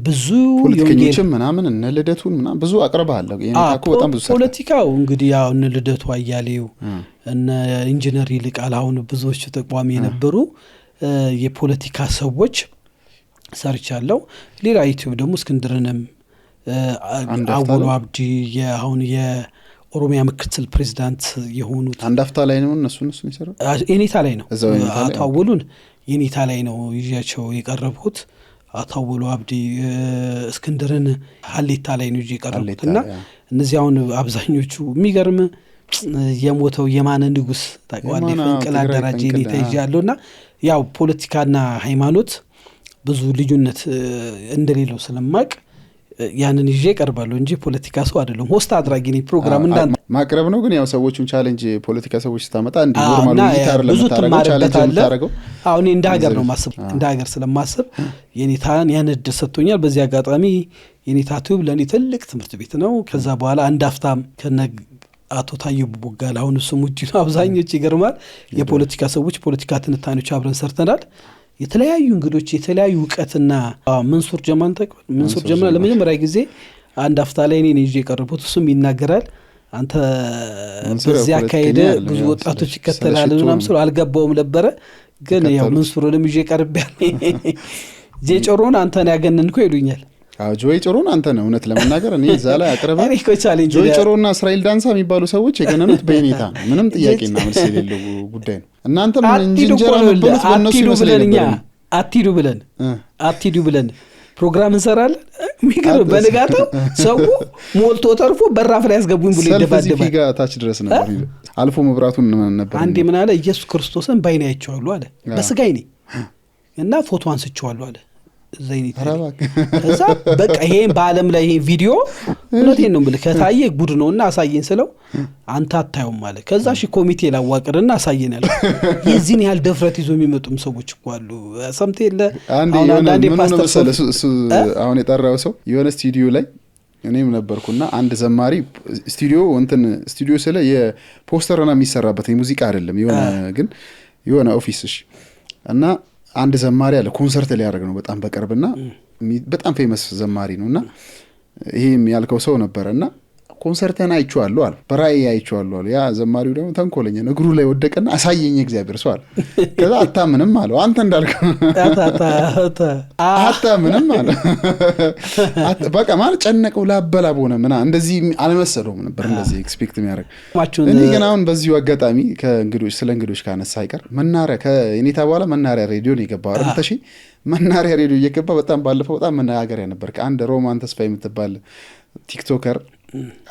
ብዙ ፖለቲከኞችም ምናምን እነ ልደቱን ምናምን ብዙ አቅርበሃለሁ። የኔታኮ በጣም ብዙ ፖለቲካው እንግዲህ ያው እነ ልደቱ አያሌው እነ ኢንጂነር ይልቃል አሁን ብዙዎች ተቋሚ የነበሩ የፖለቲካ ሰዎች ሰርቻለሁ። ሌላ ዩቲዩብ ደግሞ እስክንድርንም አወሉ አብዲ አሁን የኦሮሚያ ምክትል ፕሬዚዳንት የሆኑት አንዳፍታ ላይ ነው እነሱን ይሰራው የኔታ ላይ ነው። አቶ አወሉን የኔታ ላይ ነው ይያቸው የቀረብኩት። አቶ አወሉ አብዲ እስክንድርን ሀሌታ ላይ ነው የቀረብኩትና እነዚህ አሁን አብዛኞቹ የሚገርም የሞተው የማነ ንጉስ ታቋለ ፈንቅል አደራጀ የኔታ ይያለውና ያው ፖለቲካና ሃይማኖት ብዙ ልዩነት እንደሌለው ስለማቅ ያንን ይዤ ቀርባለሁ እንጂ ፖለቲካ ሰው አይደለም። ሆስት አድራጊ ነኝ። ፕሮግራም እንዳንተ ማቅረብ ነው። ግን ያው ሰዎቹን ቻሌንጅ ፖለቲካ ሰዎች ስታመጣ እንዲ ኖርማል ይታር ለምታረጋው ቻሌንጅ የምታረጋው አሁን እንደ ሀገር ነው ማሰብ እንደ ሀገር ስለማሰብ የኔታን ያነድ ሰጥቶኛል። በዚህ አጋጣሚ የኔታ ቲዩብ ለኔ ትልቅ ትምህርት ቤት ነው። ከዛ በኋላ አንድ አፍታም ከነ አቶ ታዩ ቦጋላ አሁን እሱ ሙጂ ነው። አብዛኞቹ ይገርማል የፖለቲካ ሰዎች ፖለቲካ ትንታኔዎች አብረን ሰርተናል። የተለያዩ እንግዶች የተለያዩ ዕውቀትና መንሱር ጀማል ለመጀመሪያ ጊዜ አንድ አፍታ ላይ እኔ ይዤ የቀረቡት እሱም ይናገራል። አንተ በዚህ አካሄደ ብዙ ወጣቶች ይከተላሉ ምናምን ስለ አልገባውም ነበረ። ግን ያው መንሱርንም ይዤ ቀርቤያለሁ። ጄጮሮን አንተን ያገነንከው ይሉኛል። ጆይ ጮሮን አንተ ነው እውነት ለመናገር እኔ እዛ ላይ አቅርበህ ጆይ ጮሮና እስራኤል ዳንሳ የሚባሉ ሰዎች የገነኑት በኔታ ነው። ምንም ጥያቄና መልስ የሌለው ጉዳይ ነው። እናንተ ምን እንጀራ መብሉት በእነሱ ይመስለኛል። አትሂዱ ብለን ፕሮግራም እንሰራለን። የሚገርም በንጋታው ሰው ሞልቶ ተርፎ በራፍ ላይ ያስገቡኝ ብሎ ይደባደባል። ፊጋ ታች ድረስ ነበር አልፎ መብራቱን ነበር። አንዴ ምን አለ ኢየሱስ ክርስቶስን ባይኔ አይቼዋለሁ አለ፣ በስጋዬ ነኝ እና ፎቶ አንስቼዋለሁ አለ ዘይኒት። ከዛ በቃ ይሄን በአለም ላይ ይሄን ቪዲዮ እውነቴን ነው የምልህ ከታየ ጉድ ነውና አሳየን ስለው አንተ አታየውም ማለት። ከዛ እሺ ኮሚቴ ላዋቅርና አሳየን ያለው የዚህን ያህል ድፍረት ይዞ የሚመጡም ሰዎች እኮ አሉ። ሰምተህ የለ አንዴ ፓስተር እሱ አሁን የጠራው ሰው የሆነ ስቱዲዮ ላይ እኔም ነበርኩና አንድ ዘማሪ ስቱዲዮ ስለ የፖስተርና የሚሰራበት የሙዚቃ አይደለም የሆነ ኦፊስ እና አንድ ዘማሪ አለ ኮንሰርት ሊያደርግ ነው በጣም በቅርብና በጣም ፌመስ ዘማሪ ነውና ይሄም ያልከው ሰው ነበርና ኮንሰርትን አይቼዋለሁ አለ፣ በራእይ አይቼዋለሁ አለ። ያ ዘማሪው ደግሞ ተንኮለኛ እግሩ ላይ ወደቀና አሳየኝ እግዚአብሔር ሰው አለ። ከዛ አታምንም አለው አንተ እንዳልከው አታምንም አለ። በቃ ማለት ጨነቀው ላበላብ ሆነ ምና እንደዚህ አልመሰለውም ነበር እንደዚህ ኤክስፔክት የሚያደርግ። እኔ ግን አሁን በዚሁ አጋጣሚ ስለ እንግዶች ካነሳ አይቀር መናሪያ ከኔታ በኋላ መናሪያ ሬዲዮ ነው የገባው አይደል? ተሺ መናሪያ ሬዲዮ እየገባ በጣም ባለፈው በጣም መነጋገሪያ ነበር። ከአንድ ሮማን ተስፋ የምትባል ቲክቶከር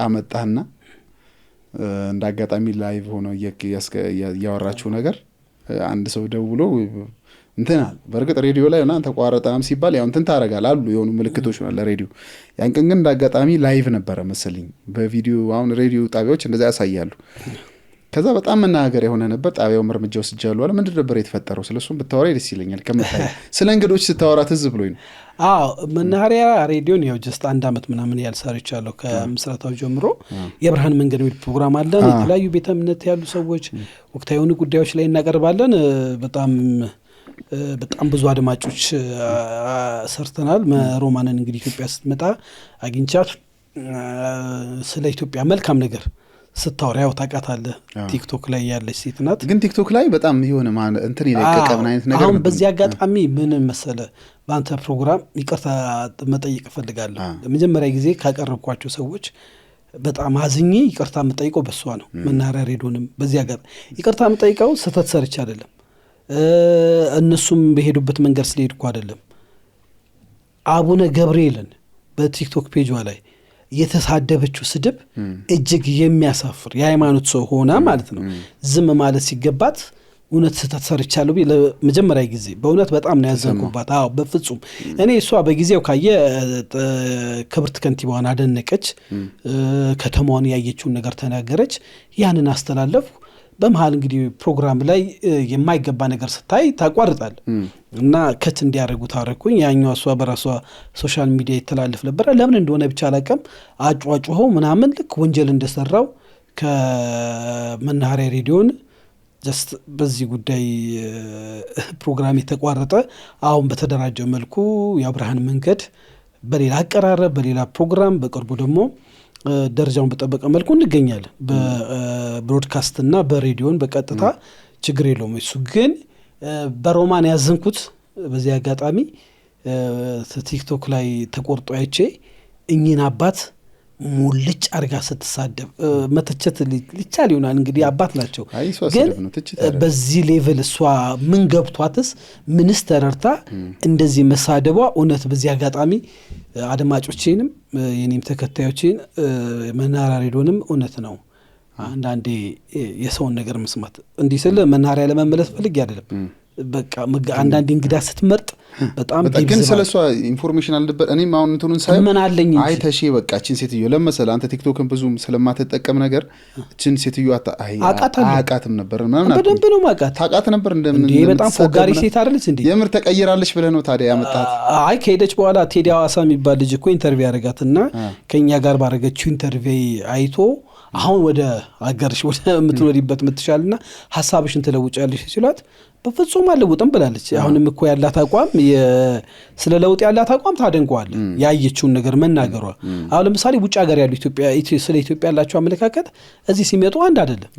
አመጣና እንደ አጋጣሚ ላይቭ ሆኖ ያወራችው ነገር አንድ ሰው ደውሎ እንትና በርግጥ ሬዲዮ ላይ እና ተቋረጠም ሲባል ያው እንትን ታረጋል አሉ የሆኑ ምልክቶች ነው ለሬዲዮ። ያን ቀን ግን እንደ አጋጣሚ ላይቭ ነበረ መሰለኝ በቪዲዮ። አሁን ሬዲዮ ጣቢያዎች እንደዛ ያሳያሉ። ከዛ በጣም መናገር የሆነ ነበር። ጣቢያው እርምጃ ወስጃለሁ አለ። ምንድን ነበር የተፈጠረው? ስለሱም ብታወራ ደስ ይለኛል። ከመጣይ ስለ እንግዶች ስታወራ ትዝ ብሎኝ ነው። መናኸሪያ ሬዲዮን ያው ጀስት 1 አመት ምናምን ያልሰርቻለሁ ከምስረታው ጀምሮ። የብርሃን መንገድ የሚል ፕሮግራም አለን። የተለያዩ ቤተ እምነት ያሉ ሰዎች ወቅታዊ የሆኑ ጉዳዮች ላይ እናቀርባለን። በጣም ብዙ አድማጮች ሰርተናል። ሮማንን እንግዲህ ኢትዮጵያ ስትመጣ አግኝቻት ስለ ኢትዮጵያ መልካም ነገር ስታወራ ያው ታውቃታለህ። ቲክቶክ ላይ ያለች ሴት ናት። ግን ቲክቶክ ላይ በጣም የሆነ እንትን ይለቀቀ ምን አይነት ነገር አሁን በዚህ አጋጣሚ ምን መሰለ በአንተ ፕሮግራም ይቅርታ መጠየቅ እፈልጋለሁ። ለመጀመሪያ ጊዜ ካቀረብኳቸው ሰዎች በጣም አዝኜ ይቅርታ የምጠይቀው በሷ ነው። መናኸሪያ ሬዲዮንም በዚህ አጋጣሚ ይቅርታ የምጠይቀው ስህተት ሰርቼ አይደለም፣ እነሱም በሄዱበት መንገድ ስለሄድኩ አይደለም። አቡነ ገብርኤልን በቲክቶክ ፔጇ ላይ የተሳደበችው ስድብ እጅግ የሚያሳፍር የሃይማኖት ሰው ሆና ማለት ነው ዝም ማለት ሲገባት እውነት ስህተት ሰርቻለሁ ለመጀመሪያ ጊዜ በእውነት በጣም ነው ያዘንኩባት። በፍጹም እኔ እሷ በጊዜው ካየ ክብርት ከንቲባዋን አደነቀች፣ ከተማዋን ያየችውን ነገር ተናገረች፣ ያንን አስተላለፉ። በመሃል እንግዲህ ፕሮግራም ላይ የማይገባ ነገር ስታይ ታቋርጣል እና ከት እንዲያደርጉ ታረኩኝ። ያኛው እሷ በራሷ ሶሻል ሚዲያ ይተላለፍ ነበር። ለምን እንደሆነ ብቻ አላውቅም። አጫጫኸው ምናምን ልክ ወንጀል እንደሰራው ከመናኸሪያ ሬዲዮን ጀስት በዚህ ጉዳይ ፕሮግራም የተቋረጠ። አሁን በተደራጀው መልኩ የብርሃን መንገድ በሌላ አቀራረብ በሌላ ፕሮግራም በቅርቡ ደግሞ ደረጃውን በጠበቀ መልኩ እንገኛለን። በብሮድካስት እና በሬዲዮን በቀጥታ ችግር የለውም። እሱ ግን በሮማን ያዘንኩት በዚህ አጋጣሚ ቲክቶክ ላይ ተቆርጦ አይቼ እኚህን አባት ሙልጭ አርጋ ስትሳደብ መተቸት ሊቻል ይሆናል እንግዲህ አባት ናቸው። ግን በዚህ ሌቭል እሷ ምን ገብቷትስ ምንስ ተረርታ እንደዚህ መሳደቧ እውነት በዚህ አጋጣሚ አድማጮቼንም የኔም ተከታዮቼን መናኸሪያ ሬዲዮንም እውነት ነው አንዳንዴ የሰውን ነገር መስማት እንዲህ ስለ መናኸሪያ ለመመለስ ፈልጌ አይደለም። በቃ አንዳንዴ እንግዳ ስትመርጥ በጣም ግን ስለሷ ኢንፎርሜሽን አልነበር። እኔም አሁን እንትኑን ሳይ አይተሽ በቃ እቺን ሴትዮ ለምሳሌ አንተ ቲክቶክን ብዙም ስለማትጠቀም ነገር እቺን ሴትዮ አቃትም ነበር ምናምን በደንብ ነው ማቃት ታቃት ነበር እንዴ በጣም ፎጋሪ ሴት አይደለች እንዴ የምር ተቀይራለች ብለህ ነው ታዲያ ያመጣት? አይ ከሄደች በኋላ ቴዲ ሐዋሳ የሚባል ልጅ እኮ ኢንተርቪው ያደረጋትና ከኛ ጋር ባረገችው ኢንተርቪው አይቶ አሁን ወደ አገርሽ ወደ ምትኖሪበት ምትሻልና ሐሳብሽን ተለውጫለሽ ሲሏት በፍጹም አልለውጥም ብላለች። አሁንም እኮ ያላት አቋም ስለ ለውጥ ያላት አቋም ታደንቀዋል ያየችውን ነገር መናገሯ። አሁን ለምሳሌ ውጭ ሀገር ያሉ ስለ ኢትዮጵያ ያላቸው አመለካከት እዚህ ሲመጡ አንድ አይደለም።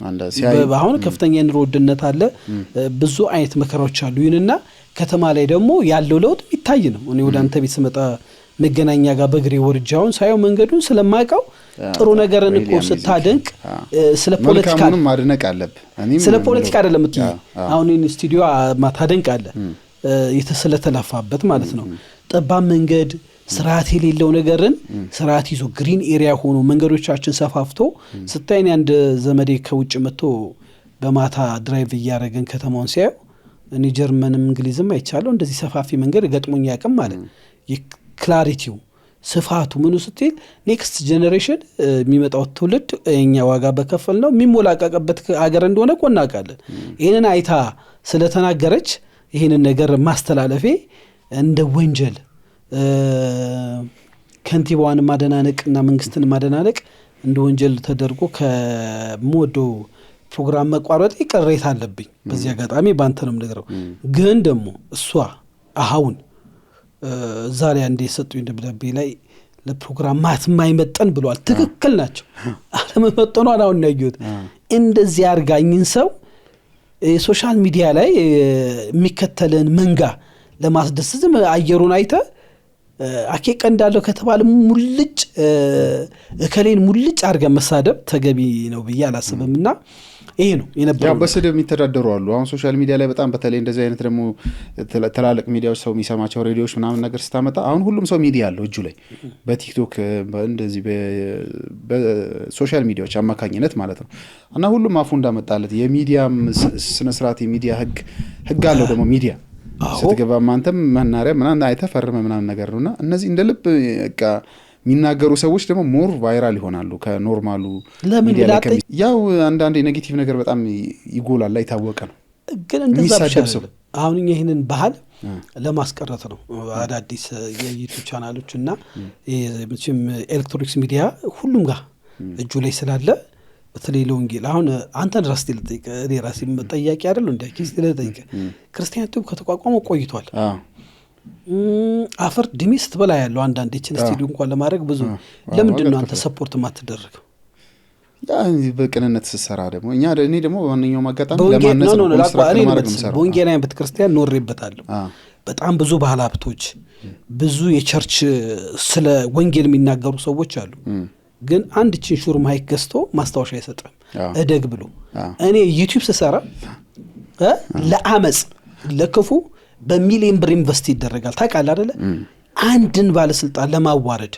አሁን ከፍተኛ የኑሮ ውድነት አለ፣ ብዙ አይነት መከራዎች አሉ። ይሁንና ከተማ ላይ ደግሞ ያለው ለውጥ ይታይ ነው። እኔ ወደ አንተ ቤት ስመጣ መገናኛ ጋር በእግሬ ወርጃውን ሳየው መንገዱን ስለማውቀው ጥሩ ነገርን እኮ ስታደንቅ ስለ ፖለቲካ ማድነቅ አለብህ። ስለ ፖለቲካ አይደለም እኮ አሁን ኢን ስቱዲዮ ማታደንቅ አለ የተሰለተላፋበት ማለት ነው። ጠባብ መንገድ ስርዓት የሌለው ነገርን ስርዓት ይዞ ግሪን ኤሪያ ሆኖ መንገዶቻችን ሰፋፍቶ ስታይን አንድ ዘመዴ ከውጭ መጥቶ በማታ ድራይቭ እያደረገን ከተማውን ሲያየው እኔ ጀርመንም እንግሊዝም አይቻለሁ እንደዚህ ሰፋፊ መንገድ ገጥሞኝ ያቅም ማለት የክላሪቲው ስፋቱ ምኑ ስትል ኔክስት ጄኔሬሽን የሚመጣው ትውልድ እኛ ዋጋ በከፈል ነው የሚሞላቀቅበት ሀገር እንደሆነ ቆናቃለን። ይህንን አይታ ስለተናገረች ይህንን ነገር ማስተላለፌ እንደ ወንጀል ከንቲባዋን ማደናነቅና መንግስትን ማደናነቅ እንደ ወንጀል ተደርጎ ከሞዶ ፕሮግራም መቋረጥ ቅሬታ አለብኝ። በዚህ አጋጣሚ ባንተ ነው የምነግረው። ግን ደግሞ እሷ አሁን ዛሬ አንዴ የሰጡኝ ደብዳቤ ላይ ለፕሮግራም ማይመጠን ብሏል። ትክክል ናቸው። አለመመጠኑ አሁን ነው ያዩት። እንደዚህ አርጋኝን ሰው ሶሻል ሚዲያ ላይ የሚከተልን መንጋ ለማስደሰት አየሩን አይተ አኬቀ እንዳለው ከተባለ ሙልጭ እከሌን ሙልጭ አርገ መሳደብ ተገቢ ነው ብዬ አላስብምና ይሄ ነው የነበረው። በስድብ የሚተዳደሩ አሉ። አሁን ሶሻል ሚዲያ ላይ በጣም በተለይ እንደዚህ አይነት ደግሞ ተላልቅ ሚዲያዎች ሰው የሚሰማቸው ሬዲዮዎች ምናምን ነገር ስታመጣ አሁን ሁሉም ሰው ሚዲያ አለው እጁ ላይ በቲክቶክ እንደዚህ በሶሻል ሚዲያዎች አማካኝነት ማለት ነው። እና ሁሉም አፉ እንዳመጣለት የሚዲያም ስነ ስርዓት የሚዲያ ህግ አለው ደግሞ ሚዲያ ስትገባ ማንተም መናሪያ ምናምን አይተፈርመ ምናምን ነገር ነውና እነዚህ እንደ ልብ በቃ የሚናገሩ ሰዎች ደግሞ ሞር ቫይራል ይሆናሉ ከኖርማሉ ሚዲያ ላይ። ያው አንዳንድ ኔጌቲቭ ነገር በጣም ይጎላል ላይ ታወቀ ነው። ግን እንደዛ ብቻ አሁን ይሄንን ባህል ለማስቀረት ነው አዳዲስ የዩቲዩብ ቻናሎች እና የምችም ኤሌክትሮኒክስ ሚዲያ ሁሉም ጋር እጁ ላይ ስላለ በተለይ ለወንጌል አሁን አንተን ራስ ልጠይቅ እኔ ራሴ ጠያቂ አይደል እንዴ ኪስ ልጠይቅ ክርስቲያን ዩቲዩብ ከተቋቋመ ቆይቷል። አፈር ዲሚስ ትበላ ያለው አንዳንድ እቺን ስቱዲዮ እንኳን ለማድረግ ብዙ ለምንድን ነው አንተ ሰፖርት ማትደረገው? ያ በቅንነት ሲሰራ ደግሞ እኔ ደግሞ ማንኛውም አጋጣሚ ለማነጽ ነው በወንጌላውያን ቤተክርስቲያን ኖሬበታለሁ። በጣም ብዙ ባለሀብቶች ብዙ የቸርች ስለ ወንጌል የሚናገሩ ሰዎች አሉ። ግን አንድ ቺንሹር ማይክ ገዝቶ ማስታወሻ አይሰጥም እደግ ብሎ። እኔ ዩቲዩብ ስሰራ ለአመጽ ለክፉ በሚሊዮን ብር ኢንቨስት ይደረጋል ታውቃለህ አይደለ? አንድን ባለስልጣን ለማዋረድ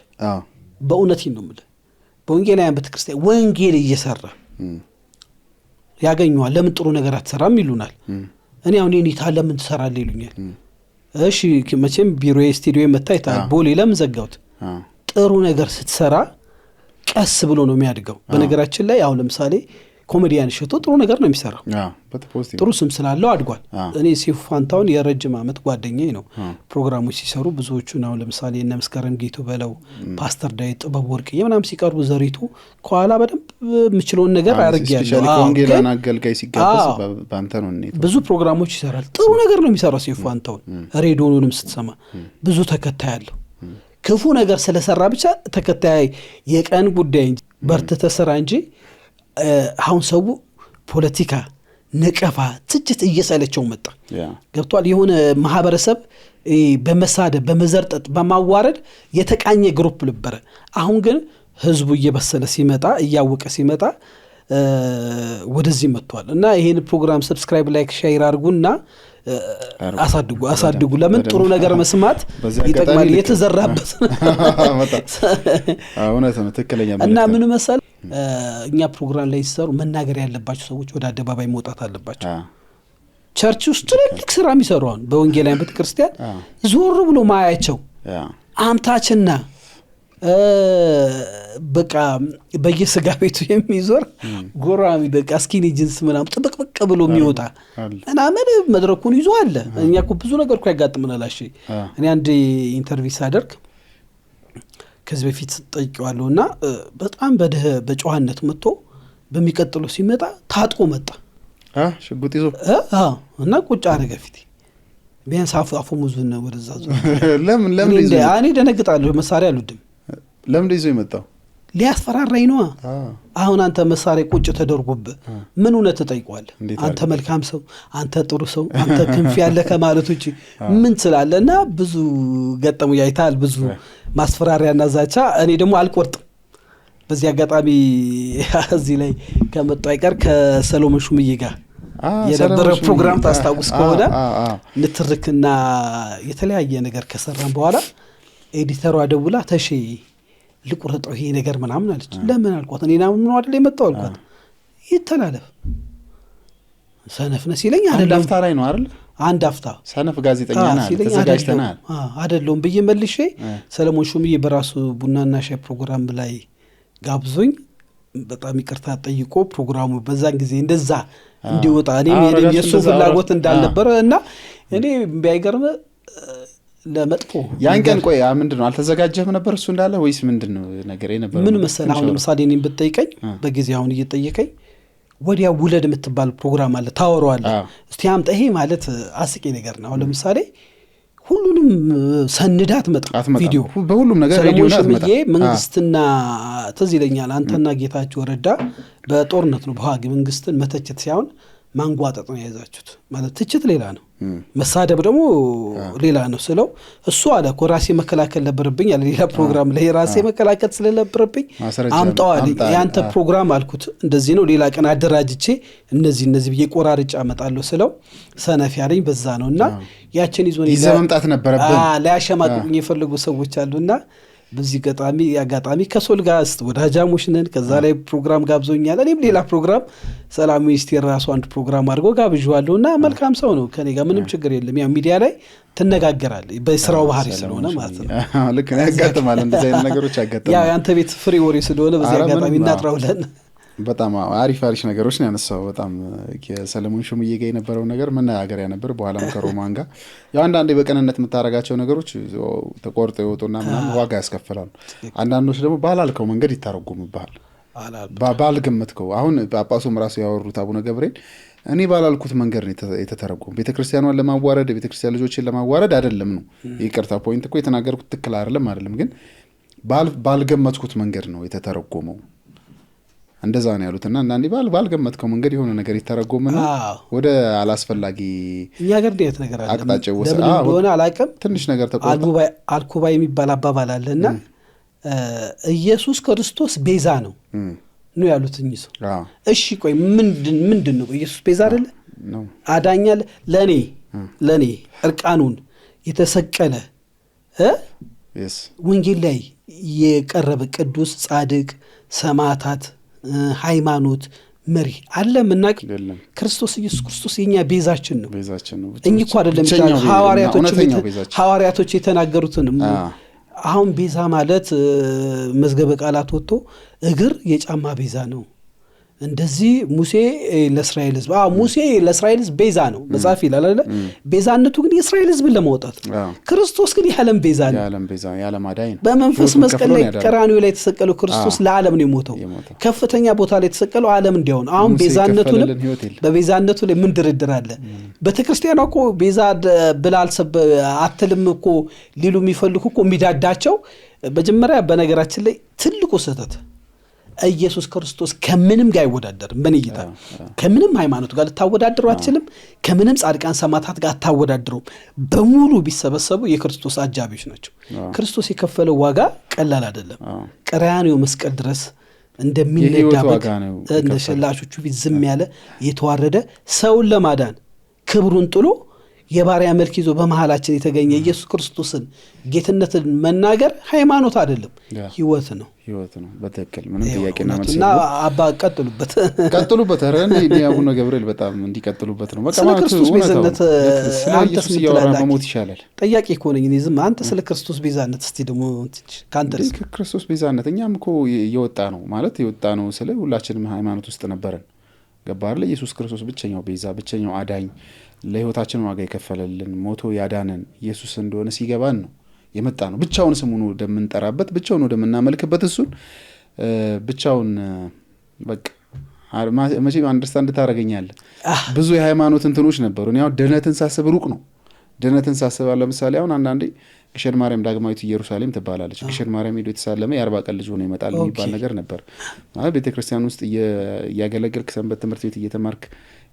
በእውነት ነው የምልህ። በወንጌላውያን ቤተክርስቲያን ወንጌል እየሰራ ያገኘዋል። ለምን ጥሩ ነገር አትሰራም ይሉናል። እኔ አሁን እኔ ታለ ምን ትሰራለህ ይሉኛል። እሺ መቼም ቢሮዬ ስቱዲዮ መታይታ ቦሌ ለምን ዘጋውት? ጥሩ ነገር ስትሰራ ቀስ ብሎ ነው የሚያድገው። በነገራችን ላይ አሁን ለምሳሌ ኮሜዲያን እሸቱ ጥሩ ነገር ነው የሚሰራው። ጥሩ ስም ስላለው አድጓል። እኔ ሴፉ ፋንታውን የረጅም ዓመት ጓደኛዬ ነው። ፕሮግራሞች ሲሰሩ ብዙዎቹን አሁን ለምሳሌ እነ መስከረም ጌቱ በለው ፓስተር ዳዊት ጥበብ ወርቅዬ ምናምን ሲቀርቡ ዘሪቱ ከኋላ በደንብ የምችለውን ነገር አያርጊያለሁ። ወንጌላን አገልጋይ ሲጋበዝ ባንተ ነው እኔ ብዙ ፕሮግራሞች ይሰራል። ጥሩ ነገር ነው የሚሰራው ሴፉ ፋንታውን። ሬዲዮኑንም ስትሰማ ብዙ ተከታይ አለው። ክፉ ነገር ስለሰራ ብቻ ተከታይ የቀን ጉዳይ እንጂ በርትተህ ስራ እንጂ አሁን ሰው ፖለቲካ ነቀፋ ትችት እየሰለቸው መጣ። ገብቷል። የሆነ ማህበረሰብ በመሳደብ በመዘርጠጥ በማዋረድ የተቃኘ ግሩፕ ነበረ። አሁን ግን ህዝቡ እየበሰለ ሲመጣ እያወቀ ሲመጣ ወደዚህ መጥቷል። እና ይሄን ፕሮግራም ሰብስክራይብ ላይክ ሼር አድርጉና አሳድጉ። ለምን ጥሩ ነገር መስማት ይጠቅማል። የተዘራበት እውነት ነው ትክክለኛ እና ምን መሰል እኛ ፕሮግራም ላይ ሲሰሩ መናገር ያለባቸው ሰዎች ወደ አደባባይ መውጣት አለባቸው። ቸርች ውስጥ ትልቅ ስራ የሚሰሩ አሁን በወንጌላውያን ቤተክርስቲያን ዞር ብሎ ማያቸው አምታችና በቃ በየስጋ ቤቱ የሚዞር ጎራሚ በቃ ስኪኒ ጂንስ ምናምን ጥብቅብቅ ብሎ የሚወጣ ምናምን መድረኩን ይዞ አለ። እኛ እኮ ብዙ ነገር እኮ ያጋጥመናል። እሺ እኔ አንድ ኢንተርቪው ሳደርግ ከዚህ በፊት ጠይቄዋለሁና በጣም በጨዋነት መጥቶ በሚቀጥለው ሲመጣ ታጥቆ መጣ ሽጉጥ ይዞ እና ቁጭ አደረገ ፊት ቢያንስ አፉ ሙዙን ወደዛ ዞር። ለምን ይዞ እኔ ደነግጣለሁ። መሳሪያ አልወድም። ለምን ይዞ ይመጣው? ሊያስፈራራኝ ነው። አሁን አንተ መሳሪያ ቁጭ ተደርጎብህ ምን እውነት ተጠይቋል? አንተ መልካም ሰው፣ አንተ ጥሩ ሰው፣ አንተ ክንፍ ያለ ከማለት ውጪ ምን ስላለና ብዙ ገጠሙ ያይታል። ብዙ ማስፈራሪያና ዛቻ። እኔ ደግሞ አልቆርጥም። በዚህ አጋጣሚ እዚህ ላይ ከመጣው አይቀር ከሰሎሞን ሹምዬ ጋር የነበረ ፕሮግራም ታስታውስ ከሆነ ንትርክና የተለያየ ነገር ከሰራን በኋላ ኤዲተሯ ደውላ ተሼ ልቁረጠው ይሄ ነገር ምናምን አለች። ለምን አልኳት፣ እኔና ምን አይደል የመጣው አልኳት። ይተላለፍ ሰነፍነ ሲለኝ አይደለም አንድ አፍታ ላይ ነው አይደል? አንድ አፍታ ሰነፍ ጋዜጠኛ ነህ ተዘጋጅተናል አይደለም ብዬ መልሼ ሰለሞን ሹምዬ በራሱ ቡናና ሻይ ፕሮግራም ላይ ጋብዞኝ በጣም ይቅርታ ጠይቆ ፕሮግራሙ በዛን ጊዜ እንደዛ እንዲወጣ እኔም የሱ ፍላጎት እንዳልነበረ እና እኔ ቢያይገርም ለመጥፎ ያን ቀን ቆይ ምንድነው አልተዘጋጀህም ነበር እሱ እንዳለ ወይስ ምንድነው ነገር የነበረው? ምን መሰለህ አሁን ለምሳሌ እኔን ብትጠይቀኝ በጊዜ አሁን እየጠየቀኝ ወዲያ ውለድ የምትባል ፕሮግራም አለ ታወራዋለህ እስቲ አምጣ ይሄ ማለት አስቂ ነገር ነው። አሁን ለምሳሌ ሁሉንም ሰንዳት መጣ ቪዲዮ በሁሉም ነገር ሬዲዮ ነው መጣ መንግስትና ትዝ ይለኛል አንተና ጌታቸው ረዳ በጦርነት ነው በኋላ መንግስትን መተቸት ሳይሆን ማንጓጠጥ ነው የያዛችሁት ማለት ትችት ሌላ ነው መሳደብ ደግሞ ሌላ ነው ስለው እሱ አለ እኮ ራሴ መከላከል ነበርብኝ አለ ሌላ ፕሮግራም ላይ ራሴ መከላከል ስለነበርብኝ አምጣው አለ ያንተ ፕሮግራም አልኩት እንደዚህ ነው ሌላ ቀን አደራጅቼ እነዚህ ብዬ ቆራርጬ አመጣለሁ ስለው ሰነፍ ያለኝ በዛ ነውና ያችን ይዞ መምጣት ነበርብኝ ሊያሸማቅቁኝ የፈለጉ ሰዎች አሉና በዚህ አጋጣሚ ከሶል ጋር ወዳጃሞች ነን። ከዛ ላይ ፕሮግራም ጋብዞኛል። እኔም ሌላ ፕሮግራም ሰላም ሚኒስቴር ራሱ አንድ ፕሮግራም አድርጎ ጋብዣዋለሁና መልካም ሰው ነው ከኔ ጋር ምንም ችግር የለም። ያ ሚዲያ ላይ ትነጋገራለህ በስራው ባህሪ ስለሆነ ማለት ነው። ልክ ነው ያጋጥማል እንደዚህ አይነት ነገሮች ያጋጥማል። ያው ያንተ ቤት ፍሪ ወሬ ስለሆነ በዚህ አጋጣሚ እናጥራውለን በጣም አሪፍ ነገሮች ነው ያነሳው። በጣም የሰለሞን ሹምዬ ጋር የነበረው ነገር መነጋገሪያ ነበር። በኋላም ከሮማን ጋር ያው አንዳንዴ በቀንነት የምታረጋቸው ነገሮች ተቆርጠው ይወጡና ምናምን ዋጋ ያስከፍላሉ። አንዳንዶች ደግሞ ባላልከው መንገድ ይታረጉምብሃል። ባልገመትከው አሁን ጳጳሱም ራሱ ያወሩት አቡነ ገብርኤል እኔ ባላልኩት መንገድ ነው የተተረጎመው። ቤተክርስቲያኗን ለማዋረድ ቤተክርስቲያን ልጆችን ለማዋረድ አይደለም ነው ይቅርታ ፖይንት እኮ የተናገርኩት ትክክል አይደለም ግን ባልገመትኩት መንገድ ነው የተተረጎመው እንደዛ ነው ያሉትና አንዳንዴ ባልገመትከው መንገድ የሆነ ነገር ይተረጎምና ወደ አላስፈላጊ እኛ ጋር እንዴት ነገር አለ አቅጣጫው ሆነ አላቀም ትንሽ ነገር ተቆጣ አልኩባይ የሚባል አባባል አለና ኢየሱስ ክርስቶስ ቤዛ ነው ያሉት እኚህ ሰው። እሺ ቆይ ምንድን ነው ኢየሱስ ቤዛ አይደለ ነው አዳኛል ለኔ እርቃኑን የተሰቀለ ወንጌል ላይ የቀረበ ቅዱስ ጻድቅ ሰማዕታት ሃይማኖት መሪ አለ ምናቅ ክርስቶስ ኢየሱስ ክርስቶስ የኛ ቤዛችን ነው እንጂ እኮ አይደለም ሐዋርያቶች የተናገሩትን አሁን ቤዛ ማለት መዝገበ ቃላት ወጥቶ እግር የጫማ ቤዛ ነው እንደዚህ ሙሴ ለእስራኤል ሕዝብ ሙሴ ለእስራኤል ሕዝብ ቤዛ ነው መጽሐፍ ይላል አይደል? ቤዛነቱ ግን የእስራኤል ሕዝብን ለማውጣት ክርስቶስ ግን የዓለም ቤዛ ነው። የዓለም አዳኝ ነው። በመንፈስ መስቀል ላይ ቀራንዮ ላይ የተሰቀለው ክርስቶስ ለዓለም ነው የሞተው። ከፍተኛ ቦታ ላይ የተሰቀለው ዓለም እንዲሆን አሁን ቤዛነቱንም በቤዛነቱ ላይ ምን ድርድር አለ? ቤተክርስቲያኗ እኮ ቤዛ ብላ አትልም እኮ ሊሉ የሚፈልጉ እኮ የሚዳዳቸው መጀመሪያ በነገራችን ላይ ትልቁ ስህተት ኢየሱስ ክርስቶስ ከምንም ጋር አይወዳደርም። በነይታ ከምንም ሃይማኖት ጋር ልታወዳድሩ አትችልም። ከምንም ጻድቃን ሰማዕታት ጋር አታወዳድሩም። በሙሉ ቢሰበሰቡ የክርስቶስ አጃቢዎች ናቸው። ክርስቶስ የከፈለው ዋጋ ቀላል አይደለም። ቀራንዮ መስቀል ድረስ እንደሚነዳበት እንደ ሸላቾቹ ፊት ዝም ያለ የተዋረደ ሰውን ለማዳን ክብሩን ጥሎ የባሪያ መልክ ይዞ በመሃላችን የተገኘ ኢየሱስ ክርስቶስን ጌትነትን መናገር ሃይማኖት አይደለም፣ ህይወት ነው። በትክክል ምንም ጥያቄና መልስ እና አባ ቀጥሉበት አረን አቡነ ገብርኤል በጣም እንዲቀጥሉበት ነው። በቃ ማለት ክርስቶስ ቤዛነት አንተስ ምትላለህ መሞት ይሻላል ጠያቂ ከሆነኝ እኔ ዝም አንተ ስለ ክርስቶስ ቤዛነት እስቲ ደግሞ ካንተ ክርስቶስ ቤዛነት እኛም እኮ የወጣ ነው ማለት የወጣ ነው ስለ ሁላችንም ሃይማኖት ውስጥ ነበረን ገባር ለኢየሱስ ክርስቶስ ብቸኛው ቤዛ ብቸኛው አዳኝ ለህይወታችን ዋጋ የከፈለልን ሞቶ ያዳነን ኢየሱስ እንደሆነ ሲገባን ነው የመጣ ነው። ብቻውን ስሙን ወደምንጠራበት ብቻውን ወደምናመልክበት እሱን ብቻውን በቃ መቼም አንደርስታንድ ታደርገኛለህ። ብዙ የሃይማኖት እንትኖች ነበሩ። እኔ አሁን ድህነትን ሳስብ ሩቅ ነው። ድህነትን ሳስብ ለምሳሌ አሁን አንዳንዴ ግሸን ማርያም ዳግማዊት ኢየሩሳሌም ትባላለች። ግሸን ማርያም ሄዶ የተሳለመ የ40 ቀን ልጅ ሆኖ ይመጣል የሚባል ነገር ነበር። ቤተክርስቲያን ውስጥ እያገለገልክ ሰንበት ትምህርት ቤት እየተማርክ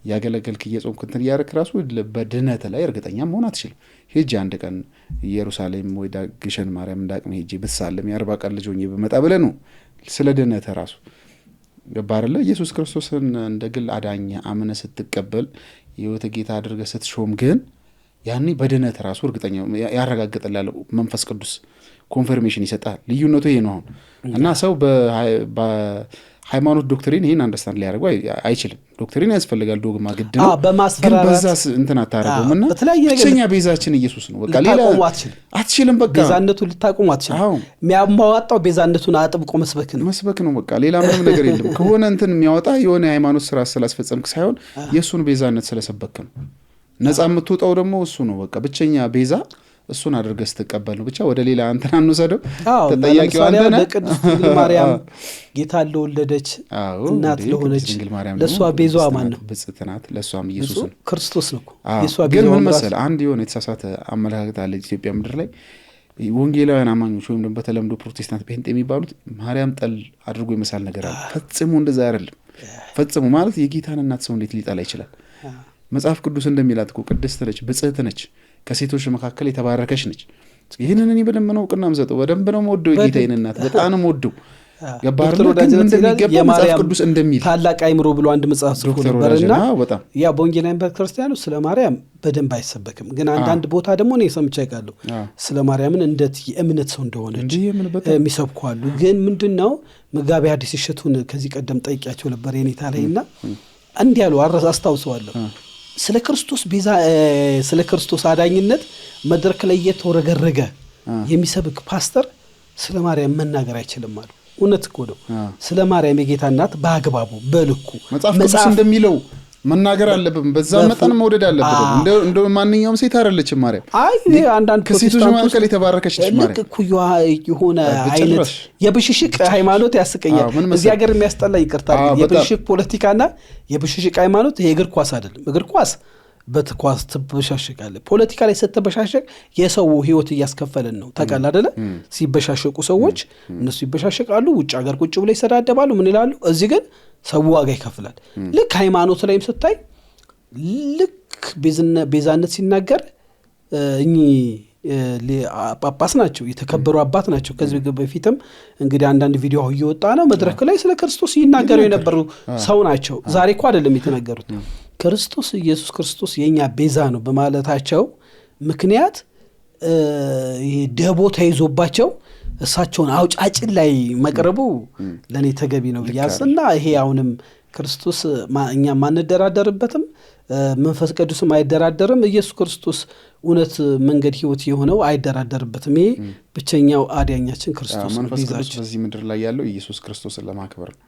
ያገለገልክ እየጾምክ እንትን እያደረክ ራሱ በድህነት ላይ እርግጠኛ መሆን አትችልም። ሄጄ አንድ ቀን ኢየሩሳሌም ወይ ግሸን ማርያም እንዳቅም ሄጄ ብሳለም የ40 ቀን ልጅ ሆኜ ብመጣ ብለህ ነው ስለ ድህነት ራሱ ገባህ አይደለ? ኢየሱስ ክርስቶስን እንደ ግል አዳኝ አምነህ ስትቀበል የህይወት ጌታ አድርገህ ስትሾም ግን ያኔ በድነት ራሱ እርግጠኛ ያረጋግጥልሃል። መንፈስ ቅዱስ ኮንፈርሜሽን ይሰጣል። ልዩነቱ ይሄ ነው። እና ሰው በሃይማኖት ዶክትሪን ይሄን አንደርስታንድ ሊያደርገው አይችልም። ዶክትሪን ያስፈልጋል፣ ዶግማ ግድ ነው። ግን በዛ እንትን አታደርገውም። እና ብቸኛ ቤዛችን ኢየሱስ ነው። በቃ ሌላ አትችልም። በቃ ቤዛነቱን ልታቆሙ አትችልም። የሚያዋጣው ቤዛነቱን አጥብቆ መስበክ ነው። በቃ ሌላ ምንም ነገር የለም። ከሆነ እንትን የሚያወጣ የሆነ የሃይማኖት ስራ ስላስፈጸምክ ሳይሆን የእሱን ቤዛነት ስለሰበክ ነው። ነፃ የምትወጣው ደግሞ እሱ ነው። በቃ ብቸኛ ቤዛ እሱን አድርገህ ስትቀበል ነው። ብቻ ወደ ሌላ አንተን አንወሰደው። ተጠያቂው አንተ ነህ። ቅድስት ድንግል ማርያም ጌታ ለወለደች እናት ለሆነች ለእሷ ቤዛዋ ማን ነው? ብጽዕት ናት። ለእሷም ኢየሱስ ነው፣ ክርስቶስ ነው። ግን ምን መሰለህ አንድ የሆነ የተሳሳተ አመለካከት አለ ኢትዮጵያ ምድር ላይ። ወንጌላውያን አማኞች ወይም ደግሞ በተለምዶ ፕሮቴስታንት ጴንጤ የሚባሉት ማርያም ጠል አድርጎ የመሳል ነገር አለ። ፈጽሞ እንደዛ አይደለም። ፈጽሞ ማለት የጌታን እናት ሰው እንዴት ሊጠላ ይችላል? መጽሐፍ ቅዱስ እንደሚላት እኮ ቅድስት ነች፣ ብጽዕት ነች፣ ከሴቶች መካከል የተባረከች ነች። ይህንን እኔ በደንብ ነው እውቅና የምሰጠው። በደንብ ነው የምወደው የጌታዬን እናት፣ በጣም ነው የምወደው። ገባህ? ግን እንደሚገባ መጽሐፍ ቅዱስ እንደሚል ታላቅ አይምሮ ብሎ አንድ መጽሐፍ ጽፎ ነበርና ያ በወንጌላውያን ቤተክርስቲያኑ ስለ ማርያም በደንብ አይሰበክም። ግን አንዳንድ ቦታ ደግሞ እኔ ሰምቼ አውቃለሁ ስለ ማርያምን እንዴት የእምነት ሰው እንደሆነች የሚሰብኩ አሉ። ግን ምንድነው መጋቢ ሐዲስ እሸቱን ከዚህ ቀደም ጠይቂያቸው ነበር የኔታ ላይና እንዲህ ያሉ አስታውሰዋለሁ። ስለ ክርስቶስ ቤዛ ስለ ክርስቶስ አዳኝነት መድረክ ላይ እየተወረገረገ የሚሰብክ ፓስተር ስለ ማርያም መናገር አይችልም አሉ። እውነት እኮ ነው። ስለ ማርያም የጌታ እናት በአግባቡ በልኩ መጽሐፍ ቅዱስ እንደሚለው መናገር አለብን። በዛ መጠን መውደድ አለብን። እንደ ማንኛውም ሴት አይደለችም ማርያም። አንዳንድ ከሴቶች መካከል የተባረከች ነች ማርያም። ልክ ኩዩ የሆነ አይነት የብሽሽቅ ሃይማኖት ያስቀኛል። እዚህ ሀገር የሚያስጠላ ይቅርታ፣ የብሽሽቅ ፖለቲካና የብሽሽቅ ሃይማኖት ይሄ እግር ኳስ አይደለም። እግር ኳስ በትኳስ ትበሻሸቃለህ። ፖለቲካ ላይ ስትበሻሸቅ የሰው ህይወት እያስከፈለን ነው። ታውቃለህ አይደለ? ሲበሻሸቁ ሰዎች እነሱ ይበሻሸቃሉ፣ ውጭ ሀገር ቁጭ ብለው ይሰዳደባሉ፣ ምን ይላሉ። እዚህ ግን ሰው ዋጋ ይከፍላል። ልክ ሃይማኖት ላይም ስታይ ልክ ቤዛነት ሲናገር እኚህ ጳጳስ ናቸው፣ የተከበሩ አባት ናቸው። ከዚህ በፊትም እንግዲህ አንዳንድ ቪዲዮ እየወጣ ነው መድረክ ላይ ስለ ክርስቶስ ይናገሩ የነበሩ ሰው ናቸው። ዛሬ እኮ አይደለም የተናገሩት። ክርስቶስ ኢየሱስ ክርስቶስ የኛ ቤዛ ነው በማለታቸው ምክንያት ደቦ ተይዞባቸው እሳቸውን አውጫጭን ላይ መቅረቡ ለኔ ተገቢ ነው ብያስና ይሄ አሁንም ክርስቶስ እኛ ማንደራደርበትም መንፈስ ቅዱስም አይደራደርም። ኢየሱስ ክርስቶስ እውነት መንገድ ህይወት የሆነው አይደራደርበትም። ይሄ ብቸኛው አዳኛችን ክርስቶስ ነው። መንፈስ ቅዱስ በዚህ ምድር ላይ ያለው ኢየሱስ ክርስቶስን ለማክበር ነው።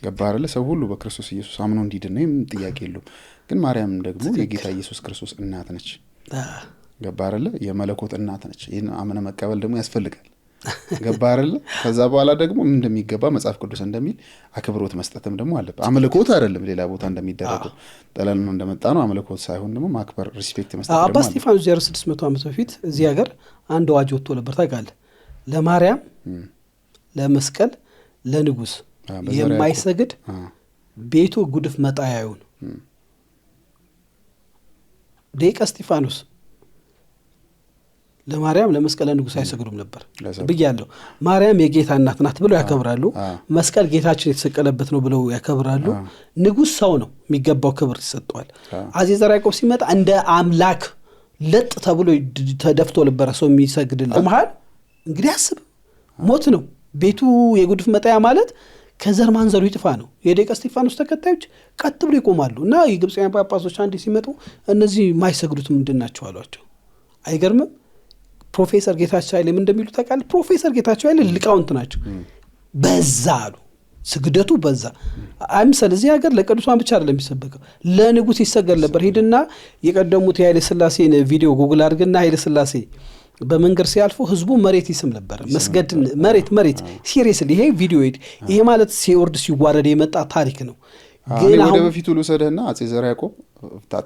ገባህ አይደለ? ሰው ሁሉ በክርስቶስ ኢየሱስ አምኖ እንዲድን ነው። ምንም ጥያቄ የለውም። ግን ማርያም ደግሞ የጌታ ኢየሱስ ክርስቶስ እናት ነች። ገባህ አይደለ? የመለኮት እናት ነች። ይህን አምነ መቀበል ደግሞ ያስፈልጋል። ገባህ አይደለ? ከዛ በኋላ ደግሞ ምን እንደሚገባ መጽሐፍ ቅዱስ እንደሚል አክብሮት መስጠትም ደግሞ አለበት። አምልኮት አይደለም ሌላ ቦታ እንደሚደረገው ጠለል ነው እንደመጣ ነው። አምልኮት ሳይሆን ደግሞ ማክበር፣ ሪስፔክት መስጠት ደግሞ አባ እስጢፋኖስ 600 ዓመት በፊት እዚህ ሀገር አንድ አዋጅ ወጥቶ ነበር። ታውቃለህ? ለማርያም፣ ለመስቀል፣ ለንጉስ የማይሰግድ ቤቱ ጉድፍ መጣያ ይሁን። ሊቀ እስጢፋኖስ ለማርያም፣ ለመስቀል፣ ለንጉስ አይሰግዱም ነበር ብያለሁ። ማርያም የጌታ እናት ናት ብለው ያከብራሉ። መስቀል ጌታችን የተሰቀለበት ነው ብለው ያከብራሉ። ንጉስ ሰው ነው፣ የሚገባው ክብር ይሰጠዋል። አፄ ዘርዓ ያዕቆብ ሲመጣ እንደ አምላክ ለጥ ተብሎ ተደፍቶ ነበረ ሰው የሚሰግድለት። መሃል እንግዲህ አስብ፣ ሞት ነው ቤቱ የጉድፍ መጣያ ማለት ከዘር ማንዘሩ ይጥፋ ነው። የሊቀ እስጢፋኖስ ተከታዮች ቀጥ ብሎ ይቆማሉ። እና የግብፃውያን ጳጳሶች አንድ ሲመጡ እነዚህ የማይሰግዱት ምንድን ናቸው አሏቸው። አይገርምም? ፕሮፌሰር ጌታቸው ኃይሌ ምን እንደሚሉ ታውቃለህ? ፕሮፌሰር ጌታቸው ኃይሌ ሊቃውንት ናቸው። በዛ አሉ፣ ስግደቱ በዛ አይምሰል። እዚህ ሀገር ለቅዱሳን ብቻ አይደለም የሚሰበከው፣ ለንጉስ ይሰገድ ነበር። ሄድና የቀደሙት የኃይለ ሥላሴን ቪዲዮ ጉግል አድርግና ኃይለ ሥላሴ በመንገድ ሲያልፉ ህዝቡ መሬት ይስም ነበር። መስገድ መሬት ሲሪየስሊ ይሄ ቪዲዮ ይሄ ማለት ሲወርድ ሲዋረድ የመጣ ታሪክ ነው። ግን ወደ በፊቱ ልውሰድህና አፄ ዘርዓ ያዕቆብ